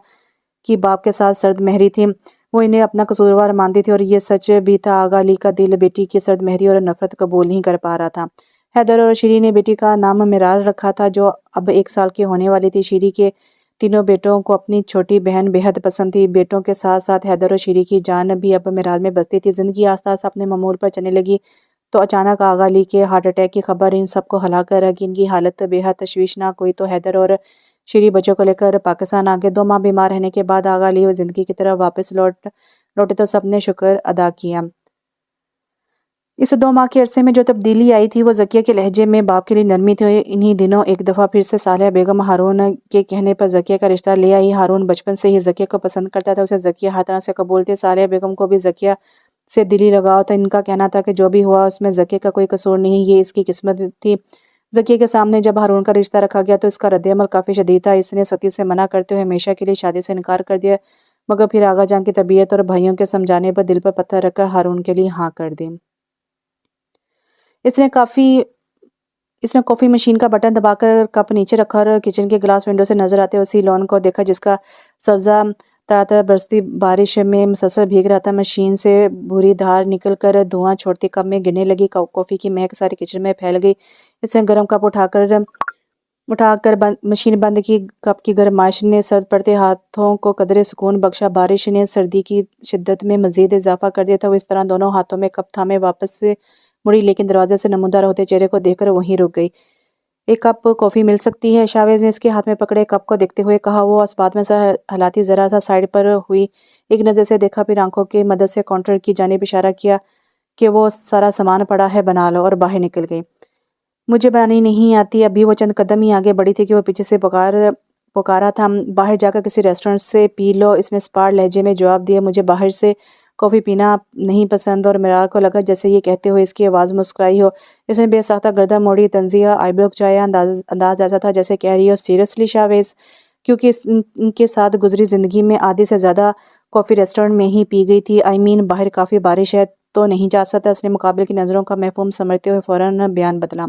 کی باپ کے ساتھ سرد مہری تھی۔ وہ انہیں اپنا قصوروار مانتی تھی، اور یہ سچ بھی تھا۔ آغا علی کا دل بیٹی کی سرد مہری اور نفرت قبول نہیں کر پا رہا تھا۔ حیدر اور شیری نے بیٹی کا نام میرال رکھا تھا، جو اب 1 سال کی ہونے والی تھی۔ شیری کے تینوں بیٹوں کو اپنی چھوٹی بہن بےحد پسند تھی۔ بیٹوں کے ساتھ ساتھ حیدر اور شیری کی جان بھی اب میرال میں بستی تھی۔ زندگی آہستہ آہستہ اپنے معمول پر چلنے لگی تو اچانک آغا علی کے ہارٹ اٹیک کی خبر ان سب کو ہلا کر رکھ۔ ان کی حالت بے حد تشویشناک ہوئی تو حیدر اور شیری بچوں کو لے کر پاکستان آ گئے۔ 2 ماہ بیمار رہنے کے بعد آغا علی زندگی کی طرف واپس لوٹے تو سب نے شکر ادا کیا۔ اس 2 ماہ کے عرصے میں جو تبدیلی آئی تھی وہ ذکیہ کے لہجے میں باپ کے لیے نرمی تھی۔ انہی دنوں ایک دفعہ پھر سے صالحہ بیگم ہارون کے کہنے پر ذکیہ کا رشتہ لے آئی۔ ہارون بچپن سے ہی ذکیہ کو پسند کرتا تھا، اسے ذکیہ ہر طرح سے قبول تھی۔ صالحہ بیگم کو بھی ذکیہ سے دلی لگاؤ تھا۔ ان کا کہنا تھا کہ جو بھی ہوا اس میں ذکیہ کا کوئی قصور نہیں، یہ اس کی قسمت تھی۔ ذکیہ کے سامنے جب ہارون کا رشتہ رکھا گیا تو اس کا رد عمل کافی شدید تھا۔ اس نے سختی سے منع کرتے ہوئے ہمیشہ کے لیے شادی سے انکار کر دیا، مگر پھر آغا جان کی طبیعت اور بھائیوں کے سمجھانے پر دل پر پتھر رکھ کر ہارون کے لیے ہاں کر دی۔ اس نے کافی مشین کا بٹن دبا کر کپ نیچے رکھا اور کچن کے گلاس ونڈو سے نظر آتے وسیع لان کو دیکھا جس کا سبزہ تڑاتڑ برستی بارش میں مسلسل بھیگ رہا تھا۔ مشین سے بھوری دھار نکل کر دھواں چھوڑتی کپ میں گرنے لگی۔ کافی کی مہک سارے کچن میں پھیل گئی۔ اس نے گرم کپ اٹھا کر مشین بند کی۔ کپ کی گرمائش نے سرد پڑتے ہاتھوں کو قدرے سکون بخشا۔ بارش نے سردی کی شدت میں مزید اضافہ کر دیا تھا۔ وہ اس طرح دونوں ہاتھوں میں کپ تھامے واپس سے مڑی، لیکن دروازے سے نمودار ہوتے چہرے کو دیکھ کر وہیں رک گئی۔ ایک کپ کافی مل سکتی ہے؟ شاویز نے اس کے ہاتھ میں پکڑے کپ کو دیکھتے ہوئے کہا۔ وہ اس بات میں سے ہلاتی ذرا سا سائیڈ پر ہوئی، ایک نظر سے دیکھا، پھر آنکھوں کی مدد سے کاؤنٹر کی جانب اشارہ کیا کہ وہ سارا سامان پڑا ہے، بنا لو، اور باہر نکل گئی۔ مجھے بنانی نہیں آتی۔ ابھی وہ چند قدم ہی آگے بڑھی تھی کہ وہ پیچھے سے پکارا تھا، باہر جا کر کسی ریسٹورنٹ سے پی لو۔ اس نے سپاٹ لہجے میں جواب دیا، مجھے باہر سے کافی پینا نہیں پسند، اور میرال کو لگا جیسے یہ کہتے ہوئے اس کی آواز مسکرائی ہو۔ اس نے بے ساختہ گردن موڑی، طنزیہ آئی برو کھچایا، انداز ایسا تھا جیسے کہہ رہی ہو سیریسلی شاویز، کیونکہ ان کے ساتھ گزری زندگی میں آدھی سے زیادہ کافی ریسٹورنٹ میں ہی پی گئی تھی۔ باہر کافی بارش ہے تو نہیں جا سکتا۔ اس نے مقابل کی نظروں کا مفہوم سمجھتے ہوئے فوراً بیان بدلا۔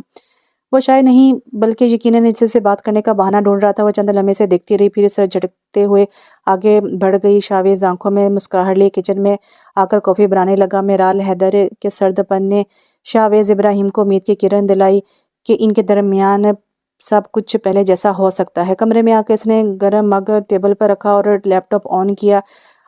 وہ شاید نہیں بلکہ یقیناً اس سے بات کرنے کا بہانہ ڈھونڈ رہا تھا۔ وہ چند لمحے سے دیکھتی رہی، پھر سر جھٹکتے ہوئے آگے بڑھ گئی۔ شاویز آنکھوں میں مسکراہٹ لیے کچن میں آ کر کافی بنانے لگا۔ میرال حیدر کے سرد پن نے شاویز ابراہیم کو امید کی کرن دلائی کہ ان کے درمیان سب کچھ پہلے جیسا ہو سکتا ہے۔ کمرے میں آ کے اس نے گرم مگ ٹیبل پر رکھا اور لیپ ٹاپ آن کیا،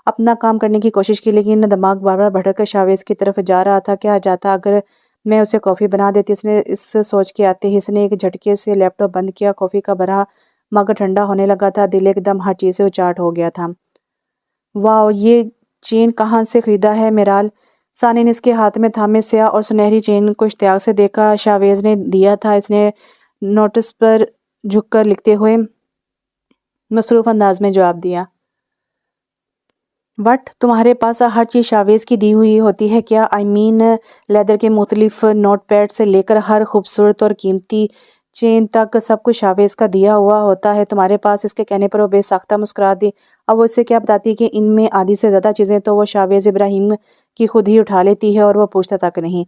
اپنا کام کرنے کی کوشش کی، لیکن دماغ بار بار بھٹک کر شاویز کی طرف جا رہا تھا۔ کیا جاتا اگر میں اسے کافی بنا دیتی؟ اس سوچ کے آتے ہی اس نے ایک جھٹکے سے لیپ ٹاپ بند کیا۔ کافی کا بھرا مگ ٹھنڈا ہونے لگا تھا۔ دل ایک دم ہر چیز سے اچاٹ ہو گیا تھا۔ واو، یہ چین کہاں سے خریدا ہے میرال؟ ثانی نے اس کے ہاتھ میں تھامے سیاہ اور سنہری چین کو اشتیاق سے دیکھا۔ شاویز نے دیا تھا، اس نے نوٹس پر جھک کر لکھتے ہوئے مصروف انداز میں جواب دیا۔ وٹ، تمہارے پاس ہر چیز شاویز کی دی ہوئی ہوتی ہے کیا؟ لیدر کے مختلف نوٹ پیڈ سے لے کر ہر خوبصورت اور قیمتی چین تک سب کچھ شاویز کا دیا ہوا ہوتا ہے تمہارے پاس؟ اس کے کہنے پر وہ بے ساختہ مسکرا دی۔ اب وہ اسے کیا بتاتی کہ ان میں آدھی سے زیادہ چیزیں تو وہ شاویز ابراہیم کی خود ہی اٹھا لیتی ہے اور وہ پوچھتا تک نہیں۔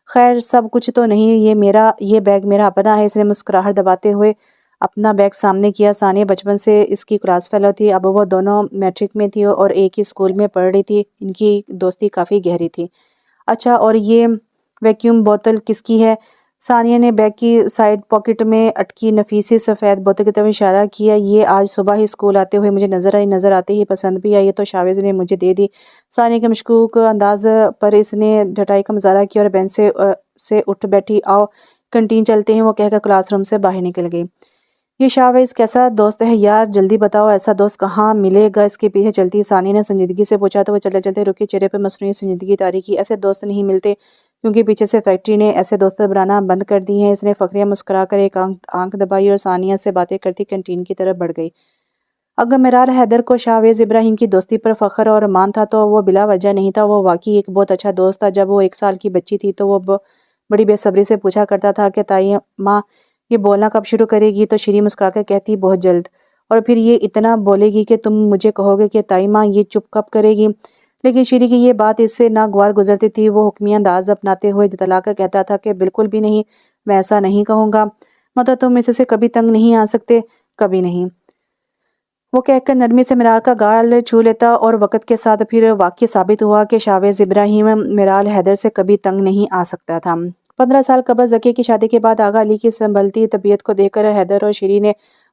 خیر، سب کچھ تو نہیں، یہ بیگ میرا اپنا ہے۔ اس نے مسکراہٹ دباتے ہوئے اپنا بیگ سامنے کیا۔ ثانیہ بچپن سے اس کی کلاس فیلو تھی، اب وہ دونوں میٹرک میں تھی اور ایک ہی اسکول میں پڑھ رہی تھی۔ ان کی دوستی کافی گہری تھی۔ اچھا، اور یہ ویکیوم بوتل کس کی ہے؟ ثانیہ نے بیگ کی سائیڈ پاکٹ میں اٹکی نفیسی سفید بوتل کی طرف اشارہ کیا۔ یہ آج صبح ہی اسکول آتے ہوئے مجھے نظر آتے ہی پسند بھی آئی، تو شاویز نے مجھے دے دی۔ ثانیہ کے مشکوک انداز پر اس نے ڈٹائی کا مظاہرہ کیا اور بینچ سے اٹھ بیٹھی۔ آؤ کنٹین چلتے ہیں، وہ کہہ کر کلاس روم سے باہر نکل گئی۔ یہ شاویز کیسا دوست ہے یار، جلدی بتاؤ، ایسا دوست کہاں ملے گا؟ اس کے پیچھے چلتی ثانیہ نے سنجیدگی سے پوچھا تو وہ چلتے چلتے رکی، چہرے پر مصنوعی سنجیدگی طاری کی۔ ایسے دوست نہیں ملتے، کیونکہ پیچھے سے فیکٹری نے ایسے دوست بنانا بند کر دی ہیں۔ اس نے فخریہ مسکرا کر ایک آنکھ دبائی اور ثانیہ سے باتیں کرتی کنٹین کی طرف بڑھ گئی۔ اگر میرال حیدر کو شاویز ابراہیم کی دوستی پر فخر اور مان تھا تو وہ بلا وجہ نہیں تھا۔ وہ واقعی ایک بہت اچھا دوست تھا۔ جب وہ 1 سال کی بچی تھی تو وہ بڑی بے صبری سے پوچھا کرتا تھا کہ تائی ماں یہ بولنا کب شروع کرے گی؟ تو شیری مسکرا کر کہتی، بہت جلد۔ اور پھر یہ اتنا بولے گی کہ تم مجھے کہو گے کہ تائی ماں یہ چپ کب کرے گی؟ لیکن شیری کی یہ بات اس سے ناگوار گزرتی تھی۔ وہ حکمیہ انداز اپناتے ہوئے جتلا کر کہتا تھا کہ بالکل بھی نہیں، میں ایسا نہیں کہوں گا، مطلب تم اس سے کبھی تنگ نہیں آ سکتے، کبھی نہیں۔ وہ کہہ کر نرمی سے میرال کا گال چھو لیتا، اور وقت کے ساتھ پھر واقعی ثابت ہوا کہ شاویز ابراہیم میرال حیدر سے کبھی تنگ نہیں آ سکتا تھا۔ 15 سال قبل ذکیہ کی شادی کے بعد آغا علی کی سنبھلتی طبیعت کو دیکھ کر حیدر اور شیری نے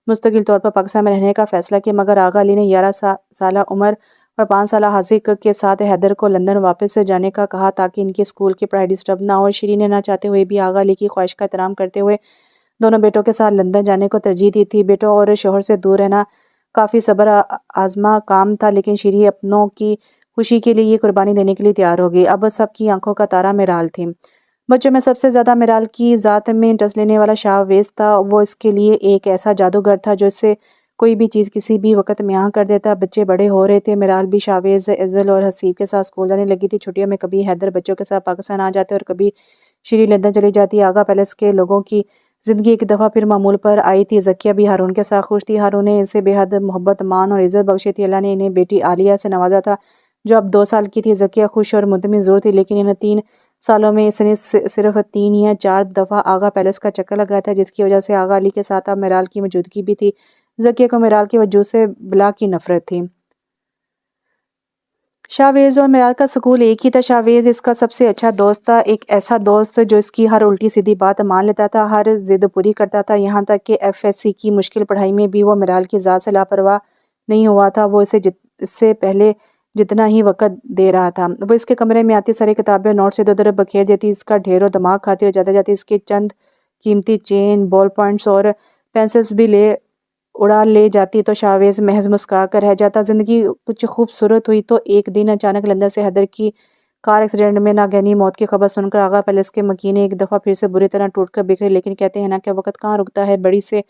مستقل طور پر پاکستان میں رہنے کا فیصلہ کیا، مگر آغا علی نے 11 سالہ عمر اور 5 سالہ حاذق کے ساتھ حیدر کو لندن واپس جانے کا کہا تاکہ ان کی اسکول کی پڑھائی ڈسٹرب نہ ہو، اور شیرین نے نہ چاہتے ہوئے بھی آغا علی کی خواہش کا احترام کرتے ہوئے دونوں بیٹوں کے ساتھ لندن جانے کو ترجیح دی تھی۔ بیٹوں اور شوہر سے دور رہنا کافی صبر آزما کام تھا، لیکن شیرین اپنوں کی خوشی کے لیے یہ قربانی دینے کے لیے تیار ہو گئی۔ اب سب کی آنکھوں کا تارا میرال تھی۔ بچوں میں سب سے زیادہ میرال کی ذات میں انٹرسٹ لینے والا شاویز تھا۔ وہ اس کے لیے ایک ایسا جادوگر تھا جو اسے کوئی بھی چیز کسی بھی وقت میاں کر دیتا۔ بچے بڑے ہو رہے تھے، میرال بھی شاویز، ایزل اور حسیب کے ساتھ اسکول جانے لگی تھی۔ چھٹیوں میں کبھی حیدر بچوں کے ساتھ پاکستان آ جاتے اور کبھی شیرین لندن چلی جاتی۔ آغا پیلس کے لوگوں کی زندگی ایک دفعہ پھر معمول پر آئی تھی۔ ذکیہ بھی ہارون کے ساتھ خوش تھی۔ ہارون نے اسے بے حد محبت، مان اور عزت بخشی تھی۔ اللہ نے انہیں بیٹی عالیہ سے نوازا تھا جو اب 2 سال کی تھی۔ ذکیہ خوش اور مطمئن ضرور تھی، لیکن ان 3 سالوں میں اس نے صرف 3 یا 4 دفعہ آغا پیلس کا چکر لگایا تھا، جس کی وجہ سے آغا علی کے ساتھ اب میرال کی موجودگی بھی تھی۔ ذکیہ کو میرال کے وجود سے بلا کی نفرت تھی۔ شاویز اور میرال کا سکول ایک ہی تھا۔ شاویز اس کا سب سے اچھا دوست تھا، ایک ایسا دوست جو اس کی ہر الٹی سیدھی بات مان لیتا تھا، ہر ضد پوری کرتا تھا، یہاں تک کہ FSC کی مشکل پڑھائی میں بھی وہ میرال کی ذات سے لاپرواہ نہیں ہوا تھا۔ وہ اس سے پہلے جتنا ہی وقت دے رہا تھا، وہ اس کے کمرے میں آتی ساری کتابیں اور نوٹس ادھر ادھر بکھیر دیتی، اس کا ڈھیر و دماغ کھاتی اور جاتے جاتے اس کے چند قیمتی چین، بال پوائنٹس اور پینسلز بھی اڑا لے جاتی تو شاویز محض مسکرا کر رہ جاتا۔ زندگی کچھ خوبصورت ہوئی تو ایک دن اچانک لندن سے حیدر کی کار ایکسیڈنٹ میں ناگہانی موت کی خبر سن کر آغا پیلس کے مکینے ایک دفعہ پھر سے بری طرح ٹوٹ کر بکھرے، لیکن کہتے ہیں نا کہ وقت کہاں رکتا ہے، بڑی سے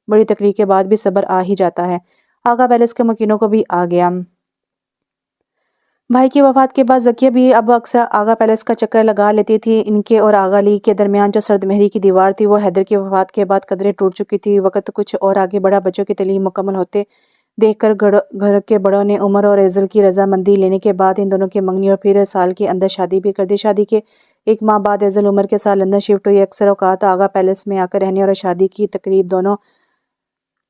بڑی تکلیف کے بعد بھی صبر آ ہی جاتا ہے۔ آغا پیلس کے مکینوں کو بھی آ گیا۔ بھائی کی وفات کے بعد ذکیہ بھی اب اکثر آغا پیلس کا چکر لگا لیتی تھی۔ ان کے اور آغا علی کے درمیان جو سرد مہری کی دیوار تھی وہ حیدر کی وفات کے بعد قدرے ٹوٹ چکی تھی۔ وقت کچھ اور آگے بڑھا، بچوں کی تعلیم مکمل ہوتے دیکھ کر گھر کے بڑوں نے عمر اور ایزل کی رضامندی لینے کے بعد ان دونوں کی منگنی اور پھر سال کے اندر شادی بھی کر دی۔ شادی کے 1 ماہ بعد ایزل عمر کے ساتھ لندن شفٹ ہوئی۔ اکثر اوقات آغا پیلس میں آ کر رہنے اور شادی کی تقریب دونوں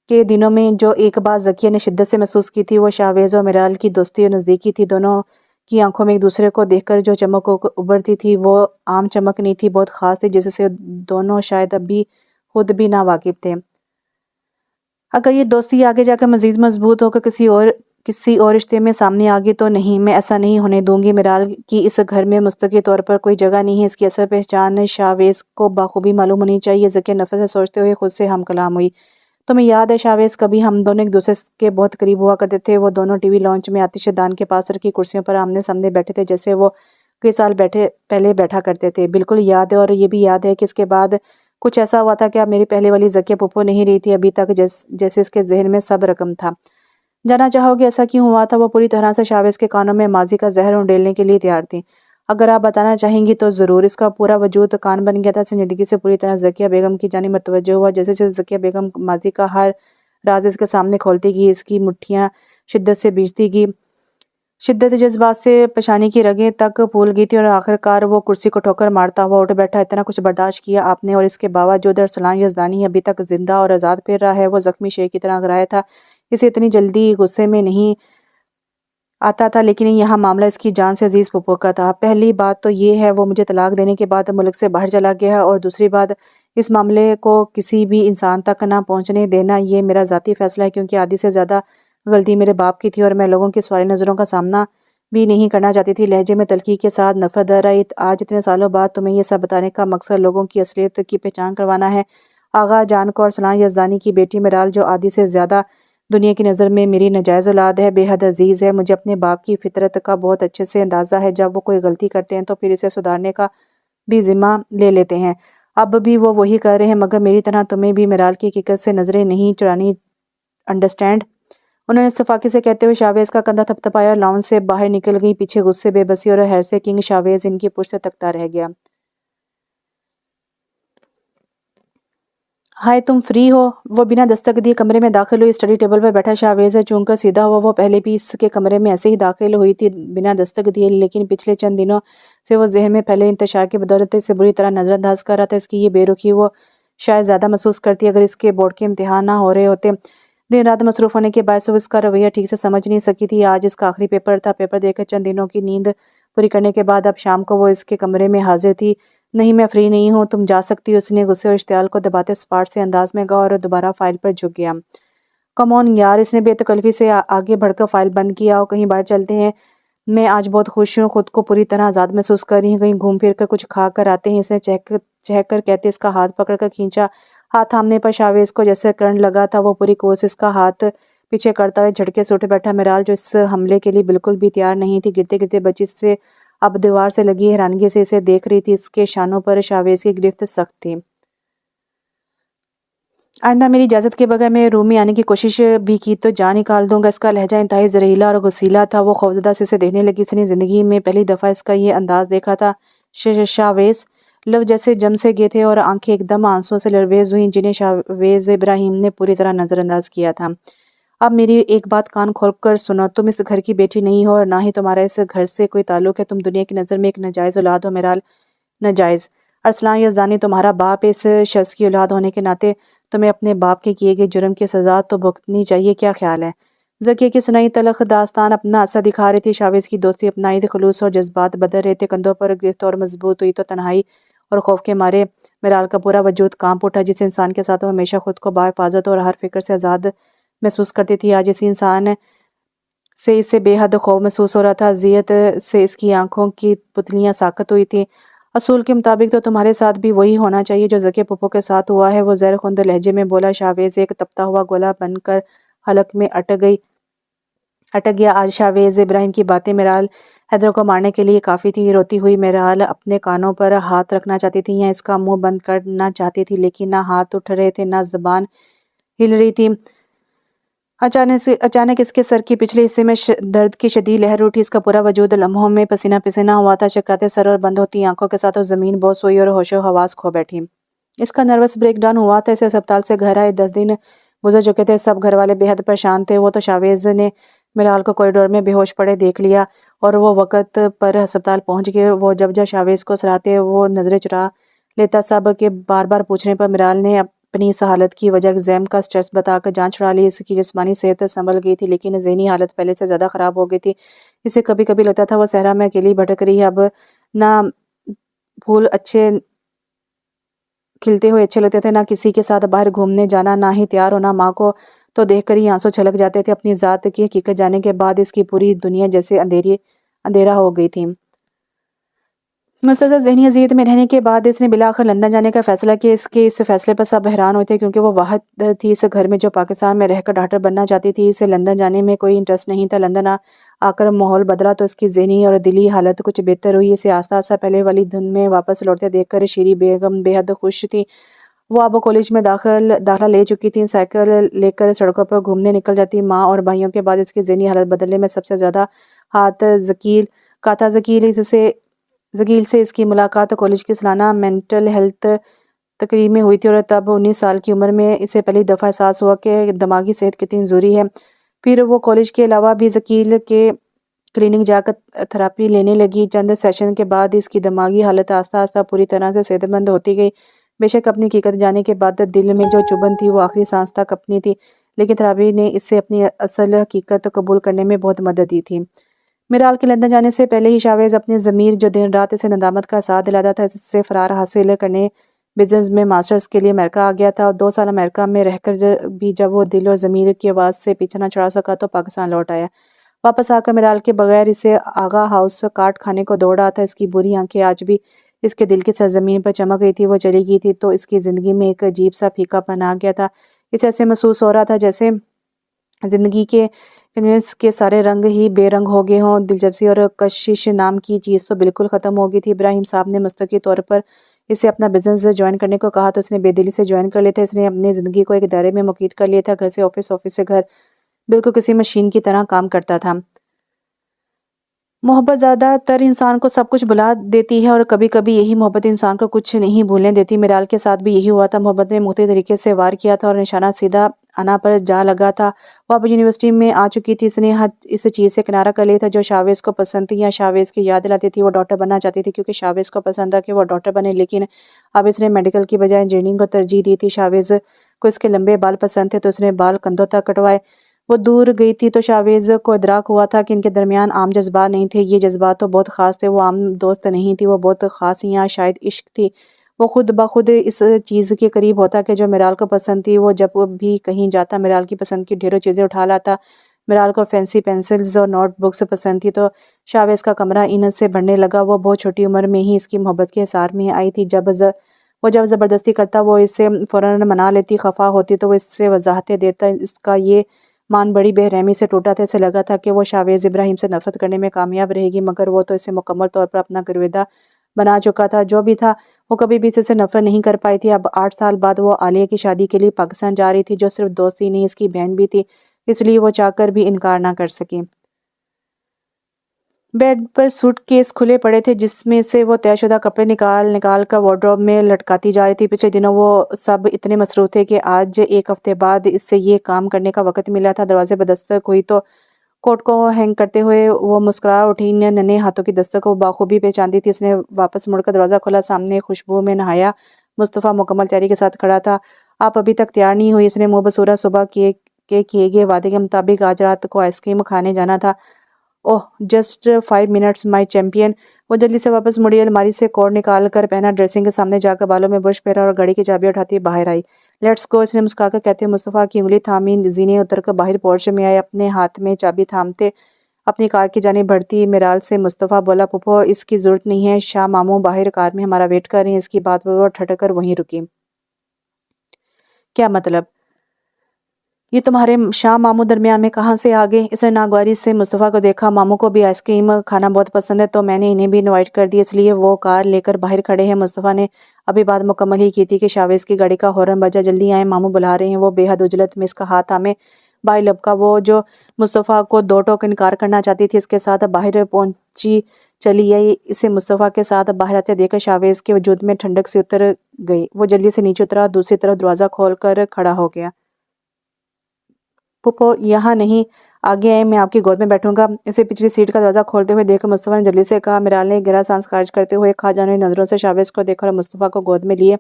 کے دنوں میں جو ایک بات ذکیہ نے شدت سے محسوس کی تھی وہ شاویز اور میرال کی دوستی اور نزدیکی تھی۔ دونوں کی آنکھوں میں ایک دوسرے کو دیکھ کر جو چمک ابھرتی تھی وہ عام چمک نہیں تھی، بہت خاص تھی، جس سے دونوں شاید ابھی خود بھی نا واقف تھے۔ اگر یہ دوستی آگے جا کر مزید مضبوط ہو کر کسی اور رشتے میں سامنے آگی تو نہیں، میں ایسا نہیں ہونے دوں گی۔ میرال کی اس گھر میں مستقل طور پر کوئی جگہ نہیں ہے، اس کی اصل پہچان شاویز کو بخوبی معلوم ہونی چاہیے۔ ذکیہ نفرت سے سوچتے ہوئے خود سے ہم کلام ہوئی، تمہیں یاد ہے شاویز، کبھی ہم دونوں ایک دوسرے کے بہت قریب ہوا کرتے تھے۔ وہ دونوں ٹی وی لانچ میں آتش دان کے پاس رکھی کرسیوں پر آمنے سامنے بیٹھے تھے جیسے وہ کئی سال پہلے بیٹھا کرتے تھے۔ بالکل یاد ہے، اور یہ بھی یاد ہے کہ اس کے بعد کچھ ایسا ہوا تھا کہ اب میری پہلے والی ذکیہ پھپھو نہیں رہی تھی ابھی تک، جیسے اس کے ذہن میں سب رقم تھا۔ جانا چاہو گے ایسا کیوں ہوا تھا؟ وہ پوری طرح سے شاویز کے کانوں میں ماضی کا زہر انڈیلنے کے لیے تیار تھی۔ اگر آپ بتانا چاہیں گی تو ضرور۔ اس کا پورا وجود کان بن گیا تھا، زندگی سے پوری طرح ذکیہ بیگم کی جانب متوجہ ہوا۔ جیسے جیسے ذکیہ بیگم ماضی کا ہر راز اس کے سامنے کھولتی گئی، اس کی مٹھیاں شدت سے بھیجتی گئی، شدت جذبات سے پیشانی کی رگیں تک پھول گئی تھی، اور آخر کار وہ کرسی کو ٹھوکر مارتا ہوا اٹھ بیٹھا۔ اتنا کچھ برداشت کیا آپ نے، اور اس کے باوجود ارسلان یزدانی ابھی تک زندہ اور آزاد پھر رہا ہے۔ وہ زخمی شیر کی طرح گھرایا تھا، اسے اتنی جلدی غصے میں نہیں آتا تھا، لیکن یہاں معاملہ اس کی جان سے عزیز پھپھو کا تھا۔ پہلی بات تو یہ ہے وہ مجھے طلاق دینے کے بعد ملک سے باہر چلا گیا ہے، اور دوسری بات اس معاملے کو کسی بھی انسان تک نہ پہنچنے دینا یہ میرا ذاتی فیصلہ ہے، کیونکہ آدھی سے زیادہ غلطی میرے باپ کی تھی اور میں لوگوں کی سوالی نظروں کا سامنا بھی نہیں کرنا چاہتی تھی۔ لہجے میں تلخی کے ساتھ نفرت در آئی۔ آج اتنے سالوں بعد تمہیں یہ سب بتانے کا مقصد لوگوں کی اصلیت کی پہچان کروانا ہے۔ آغا جان کو ارسلان یزدانی کی بیٹی میرال جو آدھی سے زیادہ دنیا کی نظر میں میری ناجائز اولاد ہے، بے حد عزیز ہے۔ مجھے اپنے باپ کی فطرت کا بہت اچھے سے اندازہ ہے، جب وہ کوئی غلطی کرتے ہیں تو پھر اسے سدھارنے کا بھی ذمہ لے لیتے ہیں۔ اب بھی وہ وہی کر رہے ہیں، مگر میری طرح تمہیں بھی میرال کی حقیقت سے نظریں نہیں چرانی، انڈرسٹینڈ؟ انہوں نے استفاقے سے کہتے ہوئے شاویز کا کندھا تھپتھپایا اور لاؤنج سے باہر نکل گئی۔ پیچھے غصے، بے بسی اور حیرت سے کنگ شاویز ان کی پشت سے تکتا رہ گیا۔ ہائے تم فری ہو؟ وہ بنا دستک دیے کمرے میں داخل ہوئی۔ اسٹڈی ٹیبل پر بیٹھا شاویز چون کر سیدھا ہوا۔ وہ پہلے بھی اس کے کمرے میں ایسے ہی داخل ہوئی تھی بنا دستک دیے، لیکن پچھلے چند دنوں سے وہ ذہن میں پھیلے انتشار کی بدولت اسے بری طرح نظر انداز کر رہا تھا۔ اس کی یہ بے رخی وہ شاید زیادہ محسوس کرتی اگر اس کے بورڈ کے امتحان نہ ہو رہے ہوتے۔ دن رات مصروف ہونے کے باعث وہ اس کا رویہ ٹھیک سے سمجھ نہیں سکی تھی۔ آج اس کا آخری پیپر تھا۔ پیپر دے کر چند دنوں کی نیند پوری کرنے کے بعد اب شام کو وہ اس کے کمرے میں حاضر تھی۔ نہیں میں فری نہیں ہوں، تم جا سکتی ہو، اس نے غصے اور اشتعال کو دباتے سپاٹ سے انداز میں کہا اور دوبارہ فائل پر جھک گیا۔ کم آن یار، اس نے بے تکلفی سے آگے بڑھ کر فائل بند کیا۔ اور کہیں باہر چلتے ہیں، میں آج بہت خوش ہوں، خود کو پوری طرح آزاد محسوس کر رہی ہوں، کہیں گھوم پھر کر کچھ کھا کر آتے ہیں۔ اس نے چہک کر کہتے اس کا ہاتھ پکڑ کر کھینچا۔ ہاتھ تھامنے پر شاویز کو جیسے کرنٹ لگا تھا، وہ پوری کوشش اس کا ہاتھ پیچھے کرتا ہوئے جھٹکے سے اٹھ بیٹھا۔ میرال جو اس حملے کے لیے بالکل بھی تیار نہیں تھی، گرتے گرتے بچی سے اب دیوار سے لگی حیرانگی سے اسے دیکھ رہی تھی۔ اس کے شانوں پر شاویز کی گرفت سخت تھی۔ آئندہ میری اجازت کے بغیر میں روم میں آنے کی کوشش بھی کی تو جان نکال دوں گا۔ اس کا لہجہ انتہائی زہریلا اور غصیلا تھا۔ وہ خوفزدہ سے اسے دیکھنے لگی۔ اس نے زندگی میں پہلی دفعہ اس کا یہ انداز دیکھا تھا۔ شاویز لب جیسے جم سے گئے تھے اور آنکھیں ایک دم آنسوں سے لرزیز ہوئیں، جنہیں شاویز ابراہیم نے پوری طرح نظر انداز کیا تھا۔ اب میری ایک بات کان کھول کر سنو، تم اس گھر کی بیٹی نہیں ہو اور نہ ہی تمہارا اس گھر سے کوئی تعلق ہے۔ تم دنیا کی نظر میں ایک ناجائز اولاد ہو میرال، ناجائز۔ ارسلان یزدانی تمہارا باپ ہے۔ اس شخص کی اولاد ہونے کے ناطے تمہیں اپنے باپ کے کیے گئے جرم کی سزا تو بھگتنی چاہیے۔ کیا خیال ہے؟ ذکیہ کی سنائی تلخ داستان اپنا اثر دکھا رہی تھی۔ شاویز کی دوستی اپنائی تھی، خلوص اور جذبات بدل رہے تھے۔ کندھوں پر گرفت اور مضبوط ہوئی تو تنہائی اور خوف کے مارے میرال کا پورا وجود کانپ اٹھا۔ جس انسان کے ساتھ وہ ہمیشہ خود کو باحفاظت اور ہر فکر سے آزاد محسوس کرتی تھی، آج اسی انسان سے اسے بے حد خوف محسوس ہو رہا تھا۔ اذیت سے اس کی آنکھوں کی پتلیاں ساکت ہوئی تھیں۔ اصول کے مطابق تو تمہارے ساتھ بھی وہی ہونا چاہیے جو ذکیہ پھپھو کے ساتھ ہوا ہے، وہ زہر خوند لہجے میں بولا۔ شاویز ایک تپتا ہوا گولا بن کر حلق میں اٹک گیا۔ آج شاویز ابراہیم کی باتیں میرال حیدر کو مارنے کے لیے کافی تھی۔ روتی ہوئی میرال اپنے کانوں پر ہاتھ رکھنا چاہتی تھی یا اس کا منہ بند کرنا چاہتی تھی، لیکن نہ ہاتھ اٹھ رہے تھے، نہ زبان ہل رہی تھی۔ اچانک اس کے سر کے پچھلے حصے میں درد کی شدید لہر اٹھی۔ اس کا پورا وجود لمحوں میں پسینہ پسینہ ہوا تھا۔ چکراتے سر اور بند ہوتی آنکھوں کے ساتھ وہ زمین بوس ہوئی اور ہوش و حواس کھو بیٹھی۔ اس کا نروس بریک ڈاؤن ہوا تھا۔ اسے ہسپتال سے گھر آئے 10 دن گزر چکے تھے۔ سب گھر والے بے حد پریشان تھے۔ وہ تو شاویز نے میرال کو کوریڈور میں بے ہوش پڑے دیکھ لیا اور وہ وقت پر ہسپتال پہنچ گئے۔ وہ جب شاویز کو سراہتے وہ نظریں چرا لیتا۔ سب کے بار بار پوچھنے پر میرال نے اپنی اس حالت کی وجہ ایگزیم کا سٹریس بتا کر جان چھڑا لی۔ اس کی جسمانی صحت سنبھل گئی تھی، لیکن ذہنی حالت پہلے سے زیادہ خراب ہو گئی تھی۔ اسے کبھی کبھی لگتا تھا وہ صحرا میں اکیلی بھٹک رہی ہے۔ اب نہ پھول کھلتے ہوئے اچھے لگتے تھے، نہ کسی کے ساتھ باہر گھومنے جانا، نہ ہی تیار ہونا۔ ماں کو تو دیکھ کر ہی آنسو چھلک جاتے تھے۔ اپنی ذات کی حقیقت جاننے کے بعد اس کی پوری دنیا جیسے اندھیرا ہو گئی تھی۔ مسلسل ذہنی اذیت میں رہنے کے بعد اس نے بالآخر لندن جانے کا فیصلہ کیا۔ اس کے اس فیصلے پر سب حیران ہوئے تھے، کیونکہ وہ واحد تھی اس گھر میں جو پاکستان میں رہ کر ڈاکٹر بننا چاہتی تھی۔ اسے لندن جانے میں کوئی انٹرسٹ نہیں تھا۔ لندن آ کر ماحول بدلا تو اس کی ذہنی اور دلی حالت کچھ بہتر ہوئی۔ اسے آہستہ آہستہ پہلے والی دھن میں واپس لوٹتے دیکھ کر شیری بیگم بے حد خوش تھی۔ وہ اب کالج میں داخلہ لے چکی تھی، سائیکل لے کر سڑکوں پر گھومنے نکل جاتی۔ ماں اور بھائیوں کے بعد اس کی ذہنی حالت بدلنے میں سب سے زیادہ ہاتھ ذکیل کا تھا۔ ذکیل سے اس کی ملاقات کالج کی سالانہ مینٹل ہیلتھ تقریب میں ہوئی تھی، اور تب 19 سال کی عمر میں اسے پہلی دفعہ احساس ہوا کہ دماغی صحت کتنی ضروری ہے۔ پھر وہ کالج کے علاوہ بھی ذکیل کے کلینک جا کر تھراپی لینے لگی۔ چند سیشن کے بعد اس کی دماغی حالت آہستہ آہستہ پوری طرح سے صحت مند ہوتی گئی۔ بے شک اپنی حقیقت جاننے کے بعد دل میں جو چبھن تھی وہ آخری سانس تک اپنی تھی، لیکن تھراپی نے اس سے اپنی اصل حقیقت قبول کرنے میں بہت مدد دی تھی۔ میرال کے لندن جانے سے پہلے ہی شاویز اپنی ضمیر جو دن رات اسے ندامت کا احساس دلاتا تھا، اس سے فرار حاصل کرنے بزنس میں ماسٹرز کے لیے امریکہ آ گیا تھا۔ اور 2 سال امریکہ میں رہ کر بھی جب وہ دل اور ضمیر کی آواز سے پیچھا نہ چھڑا سکا تو پاکستان لوٹ آیا۔ واپس آ کر میرال کے بغیر اسے آغا ہاؤس کاٹ کھانے کو دوڑ رہا تھا۔ اس کی بری آنکھیں آج بھی اس کے دل کی سرزمین پر چمک رہی تھی۔ وہ چلی گئی تھی تو اس کی زندگی میں ایک عجیب سا پھیکا پن آ گیا تھا۔ اسے ایسے محسوس ہو رہا تھا جیسے زندگی کے کینوس کے سارے رنگ ہی بے رنگ ہو گئے ہوں۔ دلچسپی اور کشش نام کی چیز تو بالکل ختم ہو گئی تھی۔ ابراہیم صاحب نے مستقل طور پر اسے اپنا بزنس جوائن کرنے کو کہا تو اس نے بے دلی سے جوائن کر لیا تھا۔ اس نے اپنی زندگی کو ایک دائرے میں مقید کر لیا تھا، گھر سے آفس، آفس سے گھر، بالکل کسی مشین کی طرح کام کرتا تھا۔ محبت زیادہ تر انسان کو سب کچھ بھلا دیتی ہے، اور کبھی کبھی یہی محبت انسان کو کچھ نہیں بھولنے دیتی۔ میرال کے ساتھ بھی یہی ہوا تھا۔ محبت نے مختلف طریقے سے وار کیا تھا اور نشانہ سیدھا انا پر جا لگا تھا۔ وہ اب یونیورسٹی میں آ چکی تھی۔ اس نے ہر اس چیز سے کنارہ کر لیا تھا جو شاویز کو پسند تھی یا شاویز کی یاد دلاتی تھی۔ وہ ڈاکٹر بننا چاہتی تھی کیونکہ شاویز کو پسند تھا کہ وہ ڈاکٹر بنے، لیکن اب اس نے میڈیکل کی بجائے انجینئرنگ کو ترجیح دی تھی۔ شاویز کو اس کے لمبے بال پسند تھے تو اس نے بال کندھوں تک کٹوائے۔ وہ دور گئی تھی تو شاویز کو ادراک ہوا تھا کہ ان کے درمیان عام جذبات نہیں تھے۔ یہ جذبات تو بہت خاص تھے۔ وہ عام دوست نہیں تھی، وہ بہت خاص یا شاید عشق تھی۔ وہ خود بخود اس چیز کے قریب ہوتا کہ جو میرال کو پسند تھی۔ وہ جب بھی کہیں جاتا میرال کی پسند کی ڈھیروں چیزیں اٹھا لاتا۔ میرال کو فینسی پینسلز اور نوٹ بکس پسند تھی تو شاویز کا کمرہ ان سے بھرنے لگا۔ وہ بہت چھوٹی عمر میں ہی اس کی محبت کے حصار میں آئی تھی۔ وہ جب زبردستی کرتا وہ اسے فوراً منا لیتی، خفا ہوتی تو وہ اس سے وضاحتیں دیتا۔ اس کا یہ مان بڑی بے رحمی سے ٹوٹا تھا۔ اسے لگا تھا کہ وہ شاویز ابراہیم سے نفرت کرنے میں کامیاب رہے گی، مگر وہ تو اسے مکمل طور پر اپنا گرویدہ بنا چکا تھا۔ جو بھی تھا وہ کبھی بھی اسے نفرت نہیں کر پائی تھی۔ اب 8 سال بعد وہ عالیہ کی شادی کے لیے پاکستان جا رہی تھی، جو صرف دوست ہی نہیں اس کی بہن بھی تھی، اس لیے وہ چاہ کر بھی انکار نہ کر سکی۔ بیڈ پر سوٹ کیس کھلے پڑے تھے جس میں سے وہ طے شدہ کپڑے نکال کر وارڈروب میں لٹکاتی جا رہی تھی۔ پچھلے دنوں وہ سب اتنے مصروف تھے کہ آج 1 ہفتے بعد اس سے یہ کام کرنے کا وقت ملا تھا۔ دروازے پر دستک ہوئی تو کوٹ کو ہینگ کرتے ہوئے وہ مسکرا اٹھی۔ ننھے ہاتھوں کی دستک کو بخوبی پہچانتی تھی۔ اس نے واپس مڑ کر دروازہ کھولا۔ سامنے خوشبو میں نہایا مصطفیٰ مکمل تیاری کے ساتھ کھڑا تھا۔ آپ ابھی تک تیار نہیں ہوئی؟ اس نے منہ بصورت صبح کیے گئے وعدے کے مطابق آج رات کو آئس کریم کھانے جانا تھا۔ اوہ جسٹ 5 منٹس مائی چیمپئن۔ وہ جلدی سے واپس مڑی، الماری سے کوٹ نکال کر پہنا، ڈریسنگ کے سامنے جا کر بالوں میں برش پھیرا اور گاڑی کی چابی اٹھاتی باہر آئی۔ لیٹس گو، اس نے مسکرا کر کہتے ہوئے مصطفیٰ کی انگلی تھامی۔ زینے اتر کر باہر پورچ میں آئے، اپنے ہاتھ میں چابی تھامتے اپنی کار کی جانب بڑھتی میرال سے مصطفیٰ بولا، پھوپھو اس کی ضرورت نہیں ہے، شاہ ماموں باہر کار میں ہمارا ویٹ کر رہے ہیں۔ اس کی بات پر وہ ٹھٹک کر وہیں رکی۔ کیا مطلب؟ یہ تمہارے شاہ ماموں درمیان میں کہاں سے آ گئے؟ اس نے ناگواری سے مصطفیٰ کو دیکھا۔ ماموں کو بھی آئس کریم کھانا بہت پسند ہے تو میں نے انہیں بھی انوائٹ کر دیا، اس لیے وہ کار لے کر باہر کھڑے ہیں۔ مصطفیٰ نے ابھی بات مکمل ہی کی تھی کہ شاویز کی گاڑی کا ہارن بجا۔ جلدی آئیں، ماموں بلا رہے ہیں۔ وہ بے حد عجلت میں اس کا ہاتھ تھامے باہر لپکا۔ وہ جو مصطفیٰ کو 2 ٹوک انکار کرنا چاہتی تھی، اس کے ساتھ باہر پہنچی چلی آئی۔ اسے مصطفیٰ کے ساتھ باہر آتے دیکھ کر شاویز کے وجود میں ٹھنڈک سی اتر گئی۔ وہ جلدی سے نیچے اترا، دوسری طرف دروازہ کھول کر کھڑا ہو گیا۔ پھوپھو یہاں نہیں، آگے آئیں، میں آپ کی گود میں بیٹھوں گا۔ اسے پچھلی سیٹ کا دروازہ کھولتے ہوئے دیکھ کر مصطفیٰ نے جلدی سے کہا۔ میرال نے گہرا سانس خارج کرتے ہوئے کھا جانے والی نظروں سے شاویز کو دیکھا اور مصطفیٰ کو گود میں لیے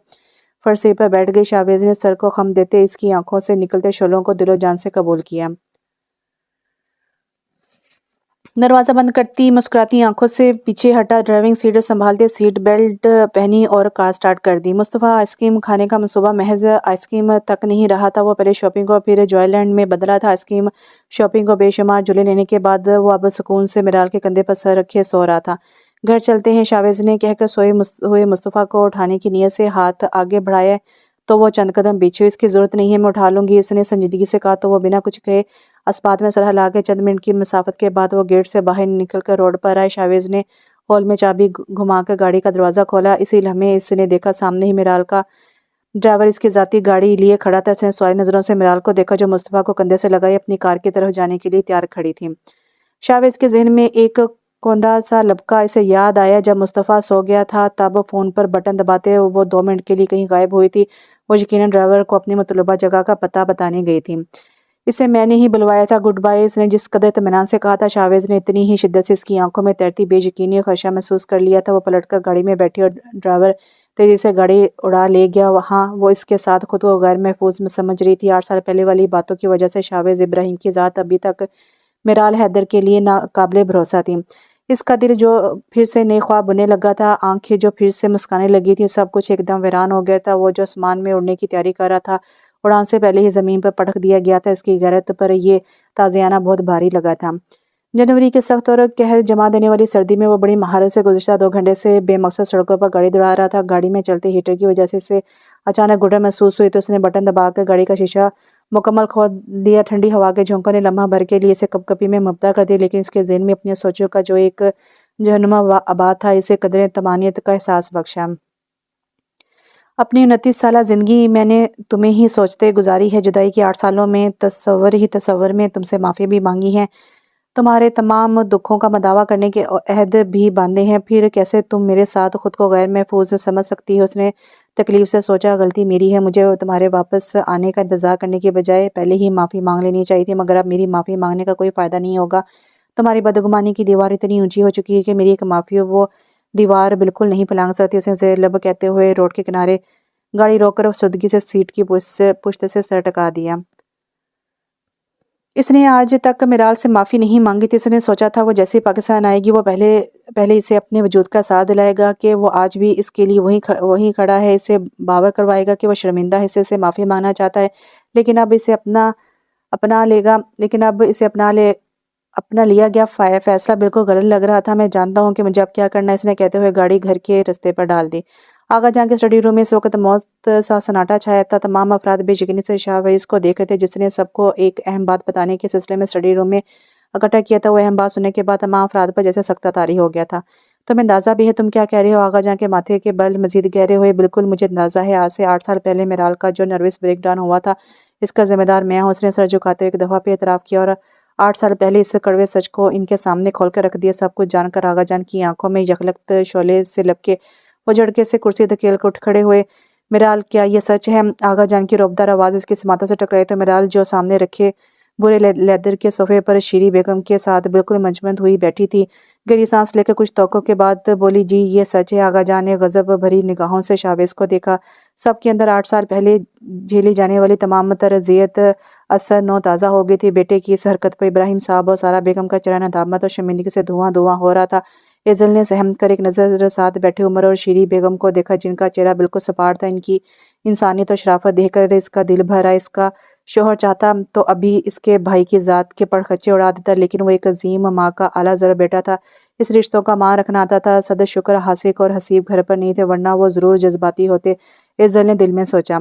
فرش سیٹ پر بیٹھ گئی۔ شاویز نے سر کو خم دیتے اس کی آنکھوں سے نکلتے شعلوں کو دل و جان سے قبول کیا۔ دروازہ بند کرتی مسکراتی آنکھوں سے پیچھے ہٹا، ڈرائیونگ سیٹ سنبھالتے سیٹ بیلٹ پہنی اور کار سٹارٹ کر دی۔ مصطفیٰ آئس کریم کھانے کا منصوبہ محض آئس کریم تک نہیں رہا تھا، وہ پہلے شاپنگ اور پھر جوائے لینڈ میں بدلا تھا۔ آئس کریم، شاپنگ اور بے شمار جھولے لینے کے بعد وہ اب سکون سے میرال کے کندھے پر سر رکھے سو رہا تھا۔ گھر چلتے ہیں، شاویز نے کہہ کر سوئے ہوئے مصطفیٰ کو اٹھانے کی نیت سے ہاتھ آگے بڑھائے تو وہ چند قدم پیچھے۔ اس کی ضرورت نہیں ہے، میں اٹھا لوں گی، اس نے سنجیدگی سے کہا تو وہ بنا کچھ کہے اسپات میں سر ہلا کے چند منٹ کی مسافت کے بعد وہ گیٹ سے باہر نکل کر روڈ پر آئے۔ شاویز نے ہال میں چابی گھما کر گاڑی کا دروازہ کھولا۔ اسی لمحے اس نے دیکھا سامنے ہی میرال کا ڈرائیور اس کی ذاتی گاڑی لیے کھڑا تھا۔ اس نے سوالی نظروں سے میرال کو دیکھا جو مصطفیٰ کو کندھے سے لگائے اپنی کار کی طرف جانے کے لیے تیار کھڑی تھی۔ شاویز کے ذہن میں ایک کوندا سا لبکا اسے یاد آیا جب مصطفیٰ سو گیا تھا، تب فون پر بٹن دباتے وہ 2 منٹ کے لیے کہیں غائب ہوئی تھی۔ وہ یقیناً ڈرائیور کو اپنی مطلوبہ جگہ کا پتہ بتانے گئی تھی۔ اسے میں نے ہی بلوایا تھا، گڈ بائے، اس نے جس قدر اطمینان سے کہا تھا شاویز نے اتنی ہی شدت سے اس کی آنکھوں میں تیرتی بے یقینی اور خدشہ محسوس کر لیا تھا۔ وہ پلٹ کر گاڑی میں بیٹھی اور ڈرائیور تیزی سے گاڑی اڑا لے گیا۔ ہاں، وہ اس کے ساتھ خود کو غیر محفوظ سمجھ رہی تھی۔ 8 سال پہلے والی باتوں کی وجہ سے شاویز ابراہیم کی ذات ابھی تک میرال حیدر کے لیے ناقابل بھروسہ تھی۔ اس کا دل جو پھر سے نئے خواب بننے لگا تھا، آنکھیں جو پھر سے مسکرانے لگی تھی، سب کچھ ایک دم ویران ہو گیا تھا۔ وہ جو آسمان میں اڑنے کی تیاری کر رہا تھا، اڑان سے پہلے ہی زمین پر پٹک دیا گیا تھا۔ اس کی غیرت پر یہ تازیانہ بہت بھاری لگا تھا۔ جنوری کے سخت اور قہر جما دینے والی سردی میں وہ بڑی مہارت سے گزشتہ 2 گھنٹے سے بے مقصد سڑکوں پر گاڑی دوڑا رہا تھا۔ گاڑی میں چلتے ہیٹر کی وجہ سے اسے اچانک گھٹن محسوس ہوئی تو اس نے بٹن دبا کر گاڑی کا شیشہ مکمل کھول دیا۔ ٹھنڈی ہوا کے جھونکوں نے لمحہ بھر کے لیے اسے کپکپی میں مبتلا کر دیا، لیکن اس کے ذہن میں اپنی سوچوں کا جو ایک جہنما آباد تھا، اسے قدرے طمانینت کا احساس بخشا۔ اپنی 29 سالہ زندگی میں نے تمہیں ہی سوچتے گزاری ہے، جدائی کے 8 سالوں میں تصور میں تم سے معافی بھی مانگی ہے، تمہارے تمام دکھوں کا مداوع کرنے کے عہد بھی باندھے ہیں، پھر کیسے تم میرے ساتھ خود کو غیر محفوظ سمجھ سکتی ہو؟ اس نے تکلیف سے سوچا، غلطی میری ہے، مجھے تمہارے واپس آنے کا انتظار کرنے کے بجائے پہلے ہی معافی مانگ لینی چاہیے تھی، مگر اب میری معافی مانگنے کا کوئی فائدہ نہیں ہوگا۔ تمہاری بدگمانی کی دیوار اتنی اونچی ہو چکی ہے کہ میری ایک معافی وہ دیوار بالکل نہیں پھلانگ سکتی۔ اس نے زیر لب کہتے ہوئے روڈ کے کنارے گاڑی روک کر افسردگی سے سیٹ کی پشت سے سر ٹکا دیا۔ اس نے آج تک میرال سے معافی نہیں مانگی تھی۔ اس نے سوچا تھا وہ جیسے ہی پاکستان آئے گی وہ پہلے اسے اپنے وجود کا ساتھ دلائے گا کہ وہ آج بھی اس کے لیے وہی کھڑا ہے، اسے باور کروائے گا کہ وہ شرمندہ حصے سے معافی مانگنا چاہتا ہے، لیکن اب اسے اپنا لیا گیا فیصلہ بالکل غلط لگ رہا تھا۔ میں جانتا ہوں کہ مجھے اب کیا کرنا ہے، اس نے کہتے ہوئے گاڑی گھر کے رستے پر ڈال دی۔ آغا جان کے اسٹڈی روم میں اس وقت موت سا سناٹا چھایا تھا۔ تمام افراد بے یقینی سے شاہویز کو دیکھ رہے تھے، جس نے سب کو ایک اہم بات بتانے کے سلسلے میں اسٹڈی روم میں اکٹھا کیا تھا۔ وہ اہم بات سننے کے بعد تمام افراد پر جیسے سختہ طاری ہو گیا تھا۔ تمہیں اندازہ بھی ہے تم کیا کہہ رہے ہو؟ آغا جان کے ماتھے کے بل مزید گہرے ہوئے۔ بالکل مجھے اندازہ ہے، آج سے 8 سال پہلے میرال کا جو نروس بریک ڈاؤن ہوا تھا، اس کا ذمہ دار میں ہوں۔ اس نے سر جھکاتے ہوئے ایک دفعہ پھر اعتراف کیا اور 8 سال پہلے اس کڑوے سچ کو ان کے سامنے کھول کر رکھ دیا۔ سب کچھ جان کر آغا جان کی آنکھوں میں یکلخت شعلے سے لپکے وہ جھٹکے سے کرسی دھکیل کر اٹھ کھڑے ہوئے۔ میرال، کیا یہ سچ ہے؟ آغا جان کی روبدار آواز اس کی سماعتوں سے ٹکرائی تو میرال، جو سامنے رکھے برے لیدر کے صوفے پر شیری بیگم کے ساتھ بالکل منجمد ہوئی بیٹھی تھی، گہری سانس لے کر کچھ توقع کے بعد بولی، جی یہ سچ ہے۔ آغا جان نے غضب بھری نگاہوں سے شاہویز کو دیکھا۔ سب کے اندر 8 سال پہلے جھیلی جانے والی تمام تر اذیت اثر نو تازہ ہو گئی تھی۔ بیٹے کی اس حرکت پر ابراہیم صاحب اور سارا بیگم کا چہرہ ندامت اور شرمندگی سے دھواں ہو رہا تھا۔ ایزل نے سہم کر ایک نظر ساتھ بیٹھے عمر اور شیری بیگم کو دیکھا، جن کا چہرہ بالکل سپاٹ تھا۔ ان کی انسانیت اور شرافت دیکھ کر اس کا دل بھرا۔ اس کا شوہر چاہتا تو ابھی اس کے بھائی کی ذات کے پڑخچے اڑا دیتا، لیکن وہ ایک عظیم ماں کا اعلیٰ ذرا بیٹا تھا۔ اس رشتوں کا مان رکھنا آتا تھا۔ صد شکر حاسق اور حسیب گھر پر نہیں تھے، ورنہ وہ ضرور جذباتی ہوتے، ایزل نے دل میں سوچا۔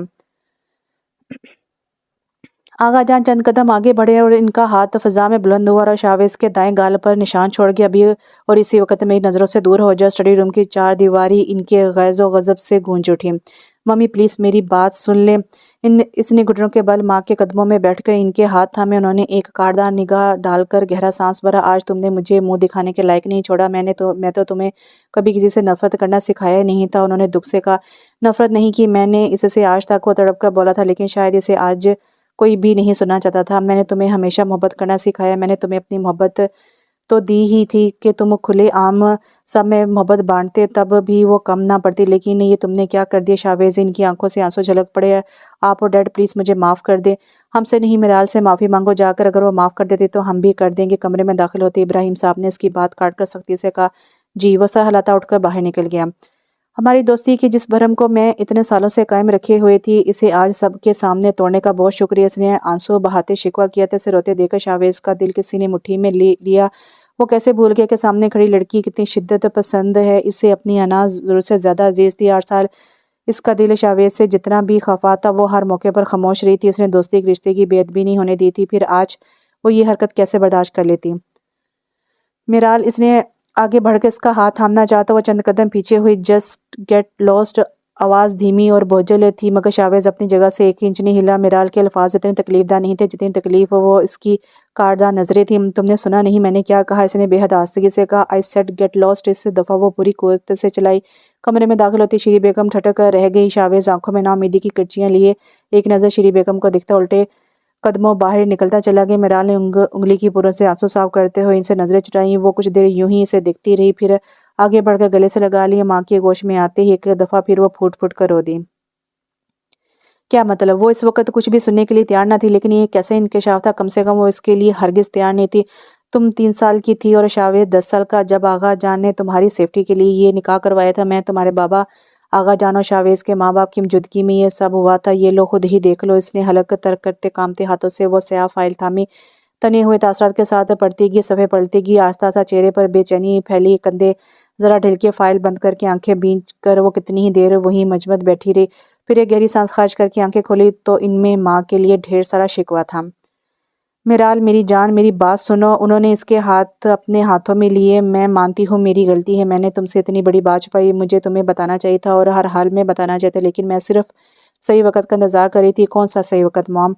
آغا جان چند قدم آگے بڑھے اور ان کا ہاتھ فضا میں بلند ہوا اور شاہویز کے دائیں گال پر نشان چھوڑ گیا۔ ابھی اور اسی وقت میری نظروں سے دور ہو جاؤ۔ اسٹڈی روم کی 4 دیواری ان کے غیظ و غضب سے گونج اٹھی۔ ممی پلیز میری بات سن لیں۔ اس نے گھٹنوں کے بل ماں کے قدموں میں بیٹھ کر ان کے ہاتھ تھامے۔ انہوں نے ایک کاردان نگاہ ڈال کر گہرا سانس بھرا۔ آج تم نے مجھے منہ دکھانے کے لائق نہیں چھوڑا۔ میں تو تمہیں کبھی کسی سے نفرت کرنا سکھایا نہیں تھا۔ انہوں نے دکھ سے کہا، نفرت نہیں کی میں نے اس سے آج تک، وہ تڑپ کر بولا تھا، لیکن شاید اسے آج کوئی بھی نہیں سننا چاہتا تھا۔ میں نے تمہیں ہمیشہ محبت کرنا سکھایا۔ میں نے تمہیں اپنی محبت تو دی ہی تھی کہ تم کھلے عام سب میں محبت بانٹتے، تب بھی وہ کم نہ پڑتی، لیکن یہ تم نے کیا کر دیا؟ شاہویز، ان کی آنکھوں سے آنسو جھلک پڑے۔ آپ اور ڈیڈ پلیز مجھے معاف کر دیں۔ ہم سے نہیں، میرال سے معافی مانگو جا کر۔ اگر وہ معاف کر دیتے تو ہم بھی کر دیں گے۔ کمرے میں داخل ہوتے ابراہیم صاحب نے اس کی بات کاٹ کر سختی سے کہا، جی۔ وہ سر ہلاتا اٹھ کر باہر نکل گیا۔ ہماری دوستی کی جس بھرم کو میں اتنے سالوں سے قائم رکھے ہوئے تھی، اسے آج سب کے سامنے توڑنے کا بہت شکریہ۔ اس نے آنسو بہاتے شکوہ کیا تھا۔ اسے روتے دیکھ کر شاہویز کا دل کسی نے مٹھی میں لیا۔ وہ کیسے بھول گیا کہ سامنے کھڑی لڑکی کتنی شدت پسند ہے، اسے اپنی انا ضرورت سے زیادہ عزیز تھی۔ 8 سال اس کا دل شاہویز سے جتنا بھی خفا تھا، وہ ہر موقع پر خاموش رہی تھی۔ اس نے دوستی کے رشتے کی بے ادبی نہیں ہونے دی تھی، پھر آج وہ یہ حرکت کیسے برداشت کر لیتی؟ میرال، اس نے آگے بڑھ کر اس کا ہاتھ تھامنا چاہتا، وہ چند قدم پیچھے ہوئی۔ Just get lost. آواز دھیمی اور بوجھل تھی، مگر شاہویز اپنی جگہ سے ایک انچ نہیں ہلا۔ میرال کے الفاظ اتنے تکلیف دہ نہیں تھے جتنی تکلیف وہ اس کی کاردان نظریں تھیں۔ تم نے سنا نہیں میں نے کیا کہا؟ اس نے بے حد آہستگی سے کہا، آئی سیڈ گیٹ لاسٹ۔ اس دفعہ وہ پوری قوت سے چلائی۔ کمرے میں داخل ہوتی شیری بیگم ٹھٹک کر رہ گئی۔ شاہویز آنکھوں میں ناامیدی کی کرچیاں لیے ایک نظر شیری بیگم کو دیکھتا الٹے قدموں باہر نکلتا چلا گیا۔ میرال نے انگلی کی پوروں سے آنسو صاف کرتے ہوئے ان سے نظریں چٹائیں۔ وہ کچھ دیر یوں ہی اسے دیکھتی رہی، پھر آگے بڑھ کر گلے سے لگا لیا۔ ماں کے گوش میں آتے ہی ایک دفعہ پھر وہ پھوٹ پھوٹ کر رو دی۔ کیا مطلب؟ وہ اس وقت کچھ بھی سننے کے لیے تیار نہ تھی، لیکن یہ کیسا انکشاف تھا؟ کم سے کم وہ اس کے لیے ہرگز تیار نہیں تھی۔ تم 3 سال کی تھی اور شاہویز 10 سال کا۔ جب آغا جان نے تمہاری سیفٹی کے لیے یہ نکاح کروایا تھا، میں تمہارے بابا آغا جان اور شاہویز کے ماں باپ کی موجودگی میں یہ سب ہوا تھا۔ یہ لو خود ہی دیکھ لو۔ اس نے حلق ترک کرتے کامتے ہاتھوں سے وہ سیاہ فائل تھامی، تنے ہوئے تاثرات کے ساتھ پڑھتی گئی، صفحے پلٹتی گئی۔ آہستہ آہستہ چہرے پر بے چینی پھیلی، کندھے ذرا ڈھل کے فائل بند کر کے آنکھیں بھیج کر وہ کتنی ہی دیر وہیں مجمد بیٹھی رہی، پھر ایک گہری سانس خارج کر کے آنکھیں کھولی تو ان میں ماں کے لیے ڈھیر سارا شکوہ تھا۔ میرال میری جان، میری بات سنو۔ انہوں نے اس کے ہاتھ اپنے ہاتھوں میں لیے۔ میں مانتی ہوں میری غلطی ہے، میں نے تم سے اتنی بڑی بات چھپائی، مجھے تمہیں بتانا چاہیے تھا اور ہر حال میں بتانا چاہیے تھا، لیکن میں صرف صحیح وقت کا انتظار کر رہی تھی۔ کون سا صحیح وقت مام؟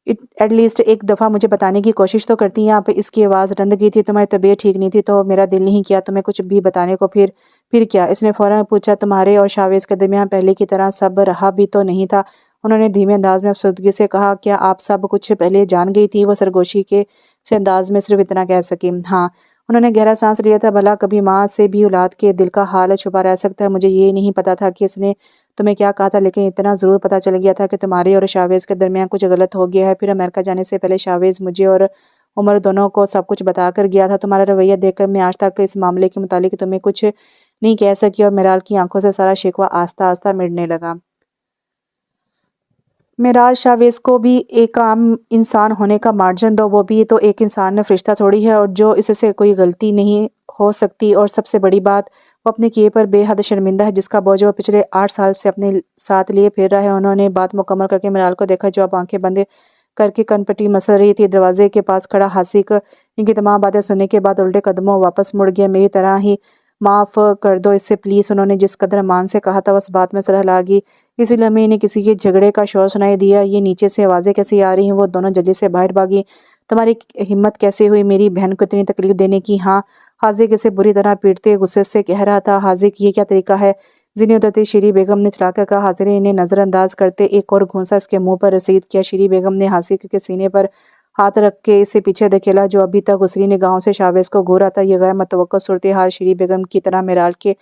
ایٹ لیسٹ ایک دفعہ مجھے بتانے کی کوشش تو کرتی ہیں آپ۔ اس کی آواز رند گئی تھی۔ تمہاری طبیعت ٹھیک نہیں تھی تو میرا دل نہیں کیا تمہیں کچھ بھی بتانے کو۔ پھر کیا؟ اس نے فوراً پوچھا۔ تمہارے اور شاہویز کے درمیان پہلے کی طرح سب رہا بھی تو نہیں تھا؟ انہوں نے دھیمے انداز میں افسردگی سے کہا، کیا آپ سب کچھ پہلے جان گئی تھی؟ وہ سرگوشی کے سے انداز میں صرف اتنا کہہ سکی، ہاں۔ انہوں نے گہرا سانس لیا تھا۔ بھلا کبھی ماں سے بھی اولاد کے دل کا حال چھپا رہ سکتا ہے؟ مجھے یہ نہیں پتا تھا کہ اس نے تمہیں کیا کہا تھا، لیکن اتنا ضرور پتا چل گیا تھا کہ تمہارے اور شاویز کے درمیان کچھ غلط ہو گیا ہے۔ پھر امریکہ جانے سے پہلے شاویز مجھے اور عمر دونوں کو سب کچھ بتا کر گیا تھا۔ تمہارا رویہ دیکھ کر میں آج تک اس معاملے کے متعلق تمہیں کچھ نہیں کہہ سکی، اور میرال کی آنکھوں سے سارا شکوہ آہستہ آہستہ مٹنے لگا۔ میرال، شاویز کو بھی ایک عام انسان ہونے کا مارجن دو۔ وہ بھی تو ایک انسان فرشتہ تھوڑی ہے، اور جو اس سے کوئی غلطی نہیں ہو سکتی۔ اور سب سے بڑی بات، وہ اپنے کیے پر بے حد شرمندہ ہے، جس کا بوجھ وہ پچھلے 8 سال سے اپنے ساتھ لیے پھر رہا ہے۔ انہوں نے بات مکمل کر کے میرال کو دیکھا، جو اب آنکھیں بند کر کے کن پٹی مسل رہی تھی۔ دروازے کے پاس کھڑا ہاسک ان کی تمام باتیں سننے کے بعد الٹے قدموں واپس مڑ گیا۔ میری طرح ہی معاف کر دو اسے پلیز، انہوں نے جس قدر مان سے کہا تھا، اس بات میں سلہلا گئی۔ اسی لمحے انہیں کسی کے جھگڑے کا شور سنائی دیا۔ یہ نیچے سے آوازیں کیسی آ رہی ہیں؟ وہ دونوں جلدی سے باہر بھاگی۔ تمہاری ہمت کیسے ہوئی میری بہن کو اتنی تکلیف دینے کی؟ ہاں، ہاسک اسے بری طرح پیٹتے غصے سے کہہ رہا تھا۔ ہاسک، یہ کیا طریقہ ہے؟ زینی اترتی شیری بیگم نے چلا کر کہا۔ حاضرین نے انہیں نظر انداز کرتے ایک اور گھونسا اس کے منہ پر رسید کیا۔ شیری بیگم نے ہاسک کے سینے پر ہاتھ رکھ کے اسے پیچھے دھکیلا، جو ابھی تک غسلی نگاہوں سے شاویز کو گھور رہا تھا۔ یہ غیر متوقع صورتحال شیری بیگم کی طرح میرال کے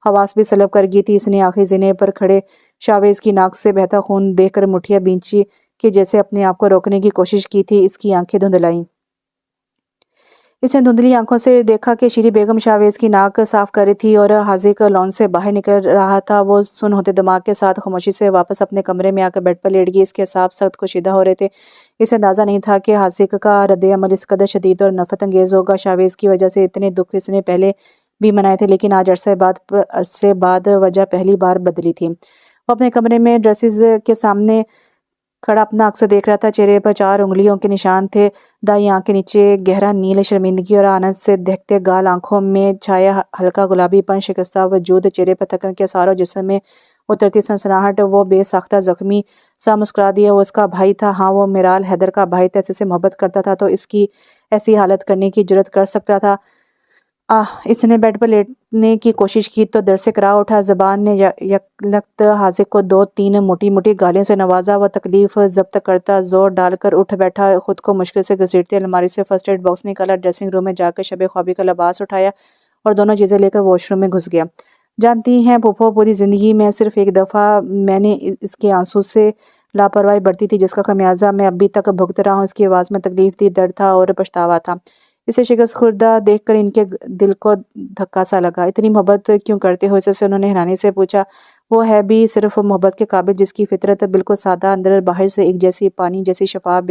حواس بھی سلب کر گئی تھی۔ اس نے آخری زینے پر کھڑے شاویز کی ناک سے بہتا خون دیکھ کر مٹھیاں بھینچی کہ جیسے اپنے آپ کو روکنے کی کوشش کی تھی۔ اس کی آنکھیں دھندلائیں۔ اس نے دھندلی آنکھوں سے دیکھا کہ شیری بیگم شاویز کی ناک صاف کر رہی تھی اور ہاسک لان سے باہر نکل رہا تھا۔ وہ سن ہوتے دماغ کے ساتھ خاموشی سے واپس اپنے کمرے میں آ کر بیڈ پر لیٹ گئی۔ اس کے اعصاب سخت کشیدہ ہو رہے تھے۔ اسے اندازہ نہیں تھا کہ ہاسک کا رد عمل اس قدر شدید اور نفرت انگیز ہوگا۔ شاویز کی وجہ سے اتنے دکھ اس نے پہلے بھی منائے تھے، لیکن آج عرصے بعد وجہ پہلی بار بدلی تھی۔ وہ اپنے کمرے میں ڈریسز کے سامنے کھڑا اپنا عکس دیکھ رہا تھا۔ چہرے پر 4 انگلیوں کے نشان تھے۔ دائیں آنکھ کے نیچے گہرا نیل شرمندگی اور آنت سے دہکتے گال، آنکھوں میں چھایا ہلکا گلابی پن، شکستہ وجود، چہرے پر تھکن کے آثار اور جسم میں اترتی سنسناہٹ۔ وہ بے ساختہ زخمی سا مسکرا دیا۔ وہ اس کا بھائی تھا، ہاں وہ میرال حیدر کا بھائی تھا۔ اس سے محبت کرتا تھا تو اس کی ایسی حالت کرنے کی جرات کر سکتا تھا۔ اس نے بیڈ پر لیٹنے کی کوشش کی تو در سے کرا اٹھا۔ زبان نے یکلخت ہاسک کو 2-3 موٹی موٹی گالیوں سے نوازا۔ وہ تکلیف ضبط کرتا زور ڈال کر اٹھ بیٹھا، خود کو مشکل سے گھسیٹتے الماری سے فرسٹ ایڈ باکس نکالا، ڈریسنگ روم میں جا کر شب خوابی کا لباس اٹھایا اور دونوں چیزیں لے کر واش روم میں گھس گیا۔ جانتی ہیں پھوپھو، پوری زندگی میں صرف ایک دفعہ میں نے اس کے آنسوں سے لاپرواہی برتی تھی، جس کا خمیازہ میں ابھی تک بھگت رہا ہوں۔ اس کی آواز میں تکلیف تھی، درد تھا اور پچھتاوا تھا۔ اسے شکست خوردہ دیکھ کر ان کے دل کو دھکا سا لگا۔ اتنی محبت کیوں کرتے ہو اسے؟ انہوں نے حیرانی سے پوچھا۔ وہ ہے بھی صرف محبت کے قابل، جس کی فطرت بالکل سادہ، اندر باہر سے ایک جیسی، پانی جیسی شفاف،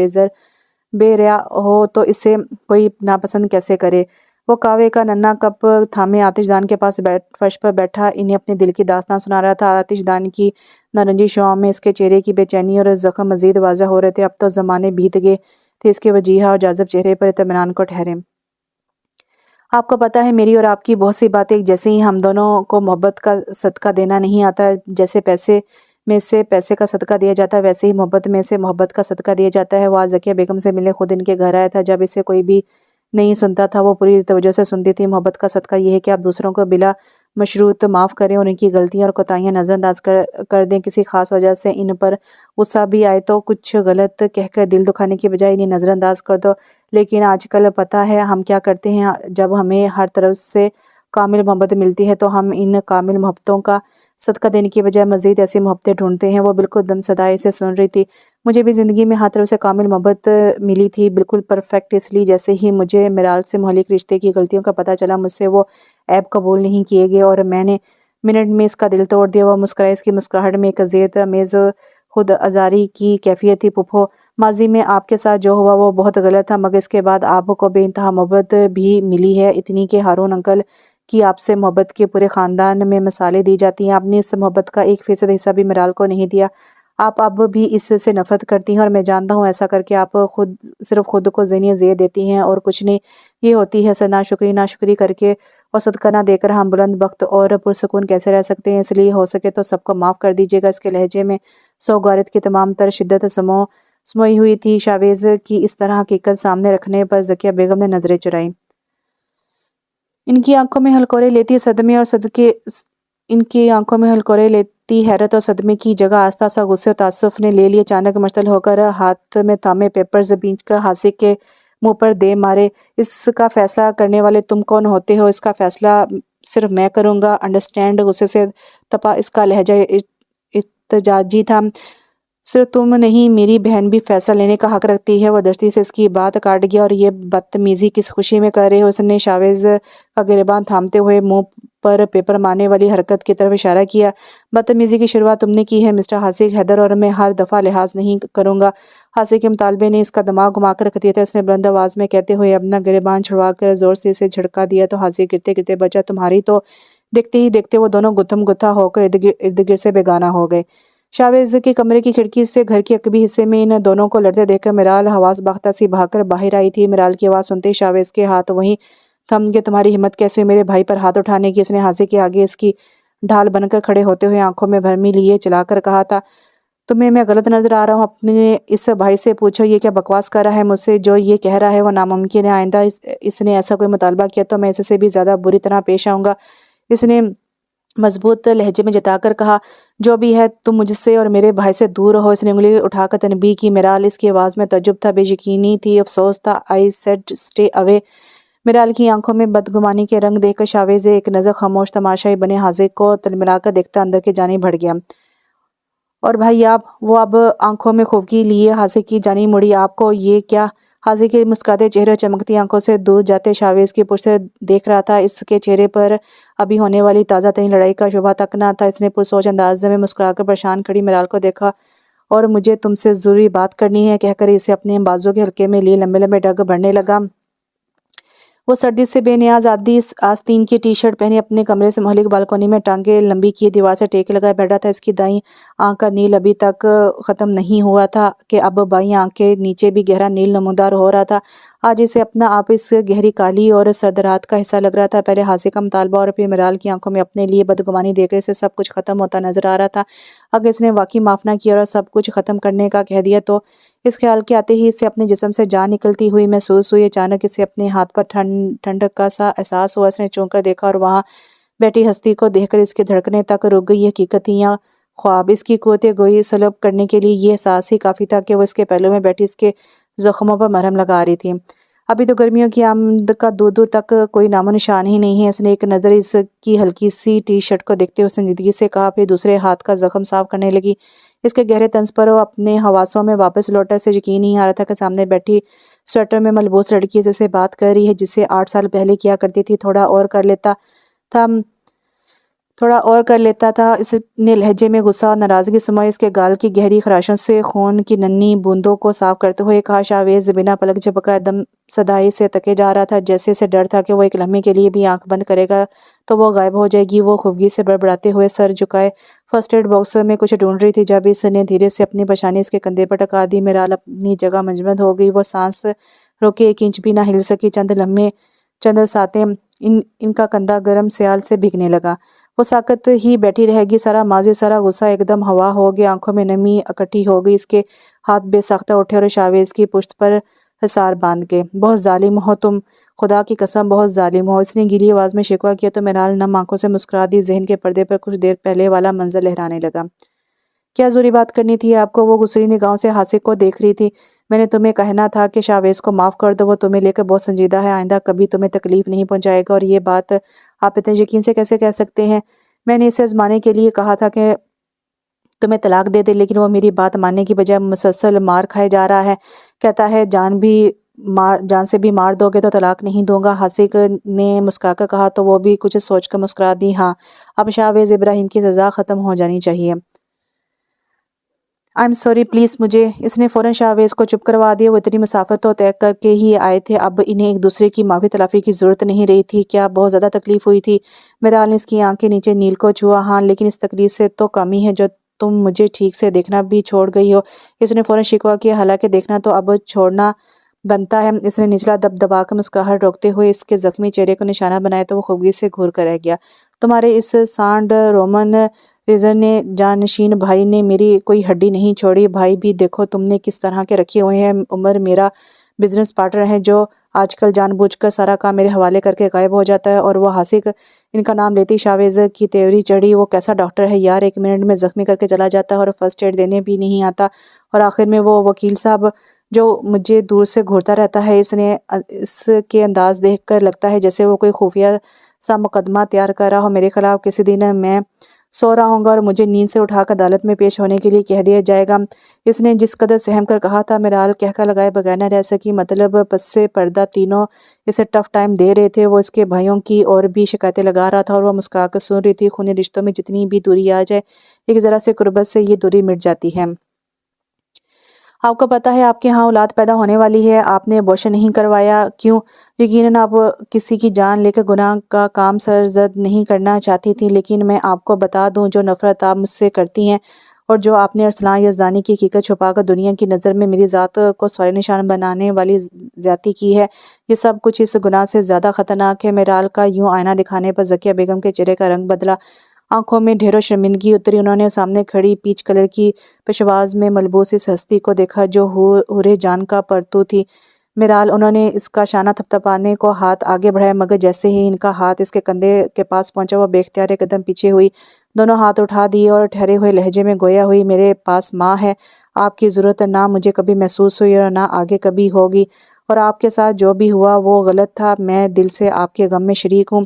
بے ریا ہو تو اسے کوئی ناپسند کیسے کرے؟ وہ قہوے کا ننھا کپ تھامے آتش دان کے پاس فرش پر بیٹھا انہیں اپنے دل کی داستان سنا رہا تھا۔ آتش دان کی نارنجی شعاؤں میں اس کے چہرے کی بے چینی اور زخم مزید واضح ہو رہے تھے۔ اب تو زمانے بیت گئے تھے اس کے وجیہہ اور جاذب چہرے پر اطمینان کو ٹھہرے۔ آپ کو پتہ ہے میری اور آپ کی بہت سی باتیں ایک جیسے ہی۔ ہم دونوں کو محبت کا صدقہ دینا نہیں آتا۔ جیسے پیسے میں سے پیسے کا صدقہ دیا جاتا ہے، ویسے ہی محبت میں سے محبت کا صدقہ دیا جاتا ہے۔ وہ آج ذکیہ بیگم سے ملنے خود ان کے گھر آیا تھا۔ جب اسے کوئی بھی نہیں سنتا تھا، وہ پوری توجہ سے سنتی تھی۔ محبت کا صدقہ یہ ہے کہ آپ دوسروں کو بلا مشروط معاف کریں اور ان کی غلطیاں اور کوتاہیاں نظر انداز کر دیں۔ کسی خاص وجہ سے ان پر غصہ بھی آئے تو کچھ غلط کہہ کر دل دکھانے کی بجائے انہیں نظر انداز کر دو۔ لیکن آج کل پتہ ہے ہم کیا کرتے ہیں؟ جب ہمیں ہر طرف سے کامل محبت ملتی ہے تو ہم ان کامل محبتوں کا صدقہ دینے کی بجائے مزید ایسی محبتیں ڈھونڈتے ہیں۔ وہ بالکل دم صدائے سے سن رہی تھی۔ مجھے بھی زندگی میں ہر طرف سے کامل محبت ملی تھی، بالکل پرفیکٹ۔ اس لیے جیسے ہی مجھے میرال سے متعلق رشتے کی غلطیوں کا پتہ چلا، مجھ سے وہ عیب قبول نہیں کیے گئے اور میں نے منٹ میں اس کا دل توڑ دیا۔ وہ مسکرائی۔ اس کی مسکراہٹ میں ایک اذیت آمیز خود ازاری کی کیفیت تھی۔ پھوپھو، ماضی میں آپ کے ساتھ جو ہوا وہ بہت غلط تھا، مگر اس کے بعد آپ کو بے انتہا محبت بھی ملی ہے، اتنی کہ ہارون انکل کی آپ سے محبت کے پورے خاندان میں مثالیں دی جاتی ہیں۔ آپ نے اس محبت کا 1% حصہ بھی میرال کو نہیں دیا۔ آپ اب بھی اس سے نفرت کرتی ہیں اور میں جانتا ہوں ایسا کر کے آپ صرف خود کو ذہنی اذیت دیتی ہیں اور کچھ نہیں۔ یہ ہوتی ہے ناشکری کر کے اور صدقہ نہ دے کر ہم بلند بخت اور پرسکون کیسے رہ سکتے ہیں؟ اس لیے ہو سکے تو سب کو معاف کر دیجیے گا۔ اس کے لہجے میں سوگوارت کی تمام تر شدت سموئی ہوئی تھی۔ شاویز کی اس طرح حقیقت سامنے رکھنے پر ذکیہ بیگم نے نظریں چرائیں۔ ان کی آنکھوں میں ہلکورے لیتی حیرت اور صدمے کی جگہ آہستہ سا غصے اور تعصب نے لے لی۔ اچانک مشتعل ہو کر ہاتھ میں تھامے پیپرز بھینچ کر ہاسک کے منہ پر دے مارے۔ اس کا فیصلہ کرنے والے تم کون ہوتے ہو؟ اس کا فیصلہ صرف میں کروں گا، انڈرسٹینڈ؟ غصے سے تپا اس کا لہجہ احتجاجی تھا۔ صرف تم نہیں، میری بہن بھی فیصلہ لینے کا حق رکھتی ہے۔ وہ دستی سے اس کی بات کاٹ گیا۔ اور یہ بدتمیزی کس خوشی میں کر رہے ہو؟ اس نے شاویز کا گریباں تھامتے ہوئے منہ پر پیپر مارنے والی حرکت کی طرف اشارہ کیا۔ بدتمیزی کی شروعات تم نے کی ہے مسٹر حاسق حیدر، اور میں ہر دفعہ لحاظ نہیں کروں گا۔ حاسق کے مطالبے نے اس کا دماغ گھما کر رکھ دیا تھا۔ اس نے بلند آواز میں کہتے ہوئے اپنا گریبان چھڑوا کر زور سے اسے جھٹکا دیا تو حاسق گرتے گرتے بچا۔ تمہاری تو دیکھتے ہی دیکھتے وہ دونوں گتھم گتھا ہو کر ارد گرد سے بیگانہ ہو گئے۔ شاویز کے کمرے کی کھڑکی سے گھر کے عقبی حصے میں ان دونوں کو لڑتے دیکھ کر میرال حواس باختہ سی بھاگ کر باہر آئی تھی۔ میرال کی آواز سنتے ہی شاویز کے ہاتھ وہیں تھم گئے۔ تمہاری ہمت کیسے ہوئی میرے بھائی پر ہاتھ اٹھانے کی؟ اس نے حاسق کے آگے اس کی ڈھال بن کر کھڑے ہوتے ہوئے آنکھوں میں بھرمی لیے چلا کر کہا تھا، تمہیں میں غلط نظر آ رہا ہوں؟ اپنے اس بھائی سے پوچھو یہ کیا بکواس کر رہا ہے مجھ سے؟ جو یہ کہہ رہا ہے وہ ناممکن ہے۔ آئندہ اس نے ایسا کوئی مطالبہ کیا تو میں اس سے بھی زیادہ بری طرح پیش آؤں گا۔ اس نے مضبوط لہجے میں جتا کر کہا، جو بھی ہے تم مجھ سے اور میرے بھائی سے دور رہو۔ اس نے انگلی اٹھا کر تنبیہ کی۔ میرال اس کی آواز میں تعجب تھا، بے یقینی تھی، افسوس تھا۔ I said stay away. میرال کی آنکھوں میں بدگمانی کے رنگ دیکھ کر شاویز ایک نظر خاموش تماشائی بنے حاسق کو تلملا کر دیکھتا اندر کی جانب بڑھ گیا۔ اور بھائی آپ؟ وہ اب آنکھوں میں خفگی لیے حاسق کی جانب مڑی۔ آپ کو یہ کیا؟ حاسق کے مسکراتے چہرے اور چمکتی آنکھوں سے دور جاتے شاویز کی پشت دیکھ رہا تھا۔ اس کے چہرے پر ابھی ہونے والی تازہ ترین لڑائی کا شبہ تک نہ تھا۔ اس نے پرسوچ انداز میں مسکرا کر پریشان کھڑی میرال کو دیکھا اور مجھے تم سے ضروری بات کرنی ہے کہہ کر اسے اپنے بازو کے حلقے میں لیے لمبے لمبے ڈگ بڑھنے لگا۔ وہ سردی سے بے نیاز آستین کی ٹی شرٹ پہنے اپنے کمرے سے مہلک بالکونی میں ٹانگیں لمبی کیے دیوار سے ٹیک لگائے بیٹھا تھا۔ اس کی دائیں آنکھ کا نیل ابھی تک ختم نہیں ہوا تھا کہ اب بائیں آنکھ کے نیچے بھی گہرا نیل نمودار ہو رہا تھا۔ آج اسے اپنا آپ اس گہری کالی اور سرد رات کا حصہ لگ رہا تھا۔ پہلے حاسق کا مطالبہ اور پھر میرال کی آنکھوں میں اپنے لیے بدگمانی دیکھ کر اسے سب کچھ ختم ہوتا نظر آ رہا تھا۔ اگر اس نے واقعی معاف نہ کیا اور سب کچھ ختم کرنے کا کہہ دیا تو؟ اس خیال کے آتے ہی اسے اپنے جسم سے جان نکلتی ہوئی محسوس ہوئی۔ اچانک اسے اپنے ہاتھ پر ٹھنڈک کا سا احساس ہوا۔ اس نے چونک کر دیکھا اور وہاں بیٹھی ہستی کو دیکھ کر اس کی دھڑکنیں تک رک گئی۔ یہ حقیقت تھی یا خواب؟ اس کی قوت گوئی سلب کرنے کے لیے یہ احساس ہی کافی تھا کہ وہ اس کے پہلو میں بیٹھی اس کے زخموں پر مرہم لگا رہی تھی۔ ابھی تو گرمیوں کی آمد کا دور دور تک کوئی نام و نشان ہی نہیں ہے۔ اس نے ایک نظر اس کی ہلکی سی ٹی شرٹ کو دیکھتے ہوئے سنجیدگی سے کہا، پھر دوسرے ہاتھ کا زخم صاف کرنے لگی۔ اس کے گہرے طنز پر وہ اپنے حواسوں میں واپس لوٹا۔ اسے یقین نہیں آ رہا تھا کہ سامنے بیٹھی سویٹر میں ملبوس لڑکی جسے بات کر رہی ہے جسے 8 سال پہلے کیا کرتی تھی۔ تھوڑا اور کر لیتا تھا۔ اس نے لہجے میں غصہ اور ناراضگی سمائی۔ اس کے گال کی گہری خراشوں سے خون کی ننھی بوندوں کو صاف کرتے ہوئے کہا، شاویز بنا پلک جھپکا دم صدائی سے تکے جا رہا تھا، جیسے اسے ڈر تھا کہ وہ ایک لمحے کے لیے بھی آنکھ بند کرے گا تو وہ غائب ہو جائے گی۔ وہ خفگی سے بڑبڑاتے ہوئے سر جھکائے فرسٹ ایڈ باکس میں کچھ ڈھونڈ رہی تھی جب اس نے دھیرے سے اپنی پیشانی اس کے کندھے پر ٹکا دی۔ میرال اپنی جگہ منجمد ہو گئی۔ وہ سانس روکے ایک انچ بھی نہ ہل سکی۔ چند ساتیں ان کا کندھا گرم سیال سے بھیگنے لگا۔ وہ ساکت ہی بیٹھی رہ گئی۔ سارا ماضی، سارا غصہ ایک دم ہوا ہو گیا۔ آنکھوں میں نمی اکٹھی ہو گئی۔ اس کے ہاتھ بے ساختہ اٹھے اور شاویز کی پشت پر حصار باندھ گئے۔ بہت ظالم ہو تم، خدا کی قسم بہت ظالم ہو۔ اس نے گیلی آواز میں شکوہ کیا تو میرال نم آنکھوں سے مسکرا دی۔ ذہن کے پردے پر کچھ دیر پہلے والا منظر لہرانے لگا۔ کیا ضروری بات کرنی تھی آپ کو؟ وہ غصیلی نگاہوں سے حاسق کو دیکھ رہی تھی۔ میں نے تمہیں کہنا تھا کہ شاویز کو معاف کر دو، وہ تمہیں لے کر بہت سنجیدہ ہے، آئندہ کبھی تمہیں تکلیف نہیں پہنچائے گا۔ اور یہ بات آپ اتنے یقین سے کیسے کہہ سکتے ہیں؟ میں نے اسے آزمانے کے لیے کہا تھا کہ تمہیں طلاق دے دے، لیکن وہ میری بات ماننے کی بجائے مسلسل مار کھائے جا رہا ہے۔ کہتا ہے جان سے بھی مار دو گے تو طلاق نہیں دوں گا۔ حاسق نے مسکرا کر کہا تو وہ بھی کچھ سوچ کر مسکرا دی۔ ہاں، اب شاویز ابراہیم کی سزا ختم ہو جانی چاہیے۔ آئی ایم سوری، پلیز مجھے۔ اس نے فوراً شاویز کو چپ کروا دیا۔ وہ اتنی مسافت تو طے کر کے ہی آئے تھے، اب انہیں ایک دوسرے کی معافی تلافی کی ضرورت نہیں رہی تھی۔ کیا بہت زیادہ تکلیف ہوئی تھی؟ میرال نے اس کی آنکھ کے نیچے نیل کو چھوا۔ ہاں، لیکن اس تکلیف سے تو کم ہی ہے جو تم مجھے ٹھیک سے دیکھنا بھی چھوڑ گئی ہو۔ اس نے فوراً شکوہ کیا، حالانکہ دیکھنا تو اب چھوڑنا بنتا ہے۔ اس نے نچلا دبا کر مسکراہٹ روکتے ہوئے اس کے زخمی چہرے کو نشانہ بنایا تو وہ خفگی سے گھور کر رہ گیا۔ تمہارے اس سانڈ رومن ریزر نے، جانشین بھائی نے میری کوئی ہڈی نہیں چھوڑی۔ بھائی بھی دیکھو تم نے کس طرح کے رکھے ہوئے ہیں۔ عمر میرا بزنس پارٹنر ہے جو آج کل جان بوجھ کر سارا کام میرے حوالے کر کے غائب ہو جاتا ہے۔ اور وہ حاسق، ان کا نام لیتی شاویز کی تیوری چڑھی، وہ کیسا ڈاکٹر ہے یار، 1 منٹ میں زخمی کر کے چلا جاتا ہے اور فرسٹ ایڈ دینے بھی نہیں آتا۔ اور آخر میں وہ وکیل صاحب جو مجھے دور سے گھورتا رہتا ہے۔ اس کے انداز دیکھ کر لگتا ہے جیسے وہ کوئی خفیہ سا مقدمہ تیار کر رہا ہو میرے خلاف۔ کسی دن میں سو رہا ہوں گا اور مجھے نیند سے اٹھا کر عدالت میں پیش ہونے کے لیے کہہ دیا جائے گا۔ اس نے جس قدر سہم کر کہا تھا، میرال کہکا لگائے بغیر نہ رہ سکی۔ مطلب پس سے پردہ تینوں اسے ٹف ٹائم دے رہے تھے۔ وہ اس کے بھائیوں کی اور بھی شکایتیں لگا رہا تھا اور وہ مسکرا کر سن رہی تھی۔ خونی رشتوں میں جتنی بھی دوری آ جائے، ایک ذرا سے قربت سے یہ دوری مٹ جاتی ہے۔ آپ کو پتہ ہے آپ کے ہاں اولاد پیدا ہونے والی ہے، آپ نے ابورشن نہیں کروایا، کیوں؟ یقیناً آپ کسی کی جان لے کر گناہ کا کام سرزد نہیں کرنا چاہتی تھی، لیکن میں آپ کو بتا دوں جو نفرت آپ مجھ سے کرتی ہیں اور جو آپ نے ارسلان یزدانی کی حقیقت چھپا کر دنیا کی نظر میں میری ذات کو سوال نشان بنانے والی زیادتی کی ہے، یہ سب کچھ اس گناہ سے زیادہ خطرناک ہے۔ میرال کا یوں آئینہ دکھانے پر ذکیہ بیگم کے چہرے کا رنگ بدلا، آنکھوں میں ڈھیروں شرمندگی اتری۔ انہوں نے سامنے کھڑی پیچ کلر کی پشواز میں ملبوس اس ہستی کو دیکھا جو حورِ جان کا پرتو تھی۔ میرال، انہوں نے اس کا شانہ تھپتھپانے کو ہاتھ آگے بڑھایا، مگر جیسے ہی ان کا ہاتھ اس کے کندھے کے پاس پہنچا، وہ بے اختیار ایک قدم پیچھے ہوئی، دونوں ہاتھ اٹھا دیے اور ٹھہرے ہوئے لہجے میں گویا ہوئی، میرے پاس ماں ہے، آپ کی ضرورت نہ مجھے کبھی محسوس ہوئی اور نہ آگے کبھی ہوگی، اور آپ کے ساتھ جو بھی ہوا وہ غلط تھا، میں دل سے آپ کے غم میں شریک ہوں۔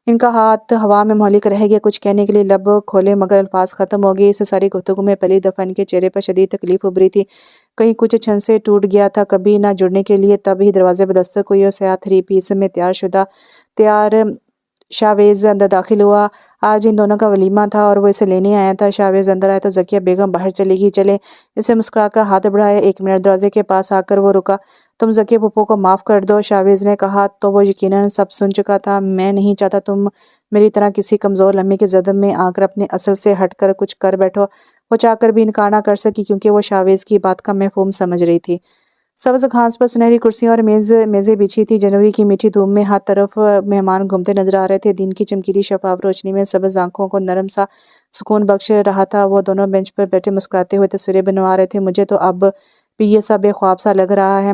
ان کا ہاتھ ہوا میں مہلک رہ گیا، کچھ کہنے کے لیے لب کھولے مگر الفاظ ختم ہو گئے۔ اس ساری گفتگو میں پہلی دفعہ ان کے چہرے پر شدید تکلیف ابھری تھی، کہیں کچھ چھن سے ٹوٹ گیا تھا کبھی نہ جڑنے کے لیے۔ تب ہی دروازے پر دستک ہوئی اور سیاہ 3 پیس میں تیار شاویز اندر داخل ہوا۔ آج ان دونوں کا ولیمہ تھا اور وہ اسے لینے آیا تھا۔ شاویز اندر آیا تو ذکیہ بیگم باہر چلی گئی۔ چلے، اسے مسکرا کر ہاتھ بڑھایا۔ 1 منٹ دروازے کے پاس آ کر وہ رکا۔ تم ذکیہ پھپھو کو معاف کر دو، شاویز نے کہا تو وہ یقیناً سب سن چکا تھا۔ میں نہیں چاہتا تم میری طرح کسی کمزور لمحے کے زد میں آ کر اپنے اصل سے ہٹ کر کچھ کر بیٹھو۔ وہ چاہ کر بھی انکار نہ کر سکی کیونکہ وہ شاویز کی بات کا مفہوم سمجھ رہی تھی۔ سبز گھاس پر سنہری کرسیاں اور میزیں بچھی تھی۔ جنوری کی میٹھی دھوپ میں ہر طرف مہمان گھومتے نظر آ رہے تھے۔ دن کی چمکیلی شفاف روشنی میں سبز آنکھوں کو نرم سا سکون بخش رہا تھا۔ وہ دونوں بینچ پر بیٹھے مسکراتے ہوئے تصویریں بنوا رہے تھے۔ مجھے تو اب بھی یہ سب ایک خواب سا لگ رہا ہے،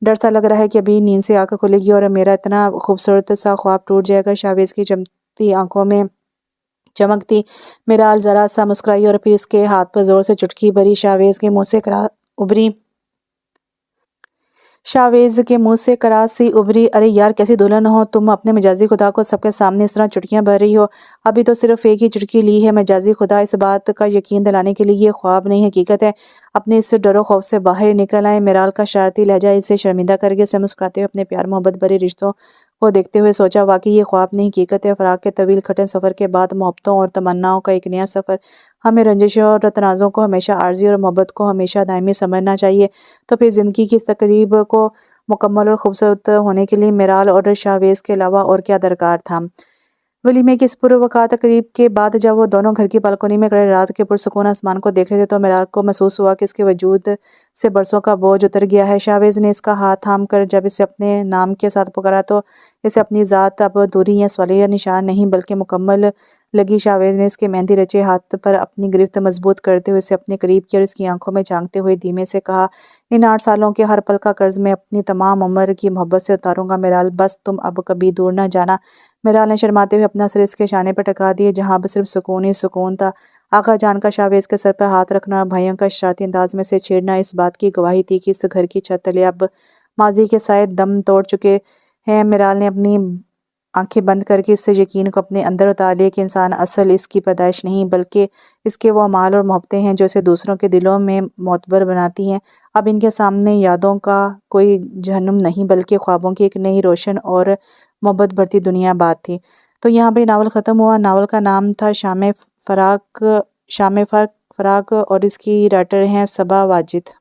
ڈر سا لگ رہا ہے کہ ابھی نیند سے آنکھ کھلے گی اور میرا اتنا خوبصورت سا خواب ٹوٹ جائے گا۔ شاویز کی چمکتی آنکھوں میں چمک تھی۔ میرال ذرا سا مسکرائی اور پھر اس کے ہاتھ پر زور سے چٹکی بھری۔ شاویز کے منہ سے کراس سی ابھری، ارے یار کیسی دلہن ہو تم، اپنے مجازی خدا کو سب کے سامنے اس طرح چٹکیاں بھر رہی ہو۔ ابھی تو صرف ایک ہی چٹکی لی ہے۔ مجازی خدا، اس بات کا یقین دلانے کے لیے یہ خواب نہیں حقیقت ہے۔ اپنے اس ڈر و خوف سے باہر نکل آئے۔ میرال کا شرارتی لہجہ اسے شرمندہ کر گیا۔ اسے مسکراتے ہوئے اپنے پیار محبت بھرے رشتوں کو دیکھتے ہوئے سوچا، واقعی یہ خواب نہیں حقیقت ہے۔ فراق کے طویل کھٹن سفر کے بعد محبتوں اور تمناؤں کا ایک نیا سفر۔ ہمیں رنجشوں اور تنازعوں کو ہمیشہ عارضی اور محبت کو ہمیشہ دائمی سمجھنا چاہیے۔ تو پھر زندگی کی اس تقریب کو مکمل اور خوبصورت ہونے کے لیے میرال اور شاویز کے علاوہ اور کیا درکار تھا؟ ولیمے کی اس پروقار تقریب کے بعد جب وہ دونوں گھر کی بالکونی میں کھڑے رات کے پرسکون آسمان کو دیکھ رہے تھے تو میرال کو محسوس ہوا کہ اس کے وجود سے برسوں کا بوجھ اتر گیا ہے۔ شاویز نے اس کا ہاتھ تھام کر جب اسے اپنے نام کے ساتھ پکارا تو اسے اپنی ذات اب دوری یا سوالیہ نشان نہیں بلکہ مکمل لگی۔ شاویز نے اس کے مہندی رچے ہاتھ پر اپنی گرفت مضبوط کرتے ہوئے اسے اپنے قریب کیا اور اس کی آنکھوں میں جھانکتے ہوئے دھیمے سے کہا، ان 8 سالوں کے ہر پل کا قرض میں اپنی تمام عمر کی محبت سے اتاروں گا میرال، بس تم اب کبھی دور نہ جانا۔ میرال نے شرماتے ہوئے اپنا سر اس کے شانے پر ٹکا دیا جہاں اب صرف سکون ہی سکون تھا۔ آقا جان کا شاویز کے سر پر ہاتھ رکھنا اور بھائیوں کا شرارتی انداز میں سے چھیڑنا اس بات کی گواہی تھی کہ اس گھر کی چھت تلے اب ماضی کے سائے دم توڑ چکے ہیں۔ میرال نے اپنی آنکھیں بند کر کے اس یقین کو اپنے اندر اتار لیا کہ انسان اصل اس کی پیدائش نہیں بلکہ اس کے وہ اعمال اور محبتیں ہیں جو اسے دوسروں کے دلوں میں معتبر بناتی ہیں۔ اب ان کے سامنے یادوں کا کوئی جہنم نہیں بلکہ خوابوں کی ایک نئی روشن اور محبت بھرتی دنیا بات تھی۔ تو یہاں پہ ناول ختم ہوا۔ ناول کا نام تھا شام فراق اور اس کی رائٹر ہیں صبا واجد۔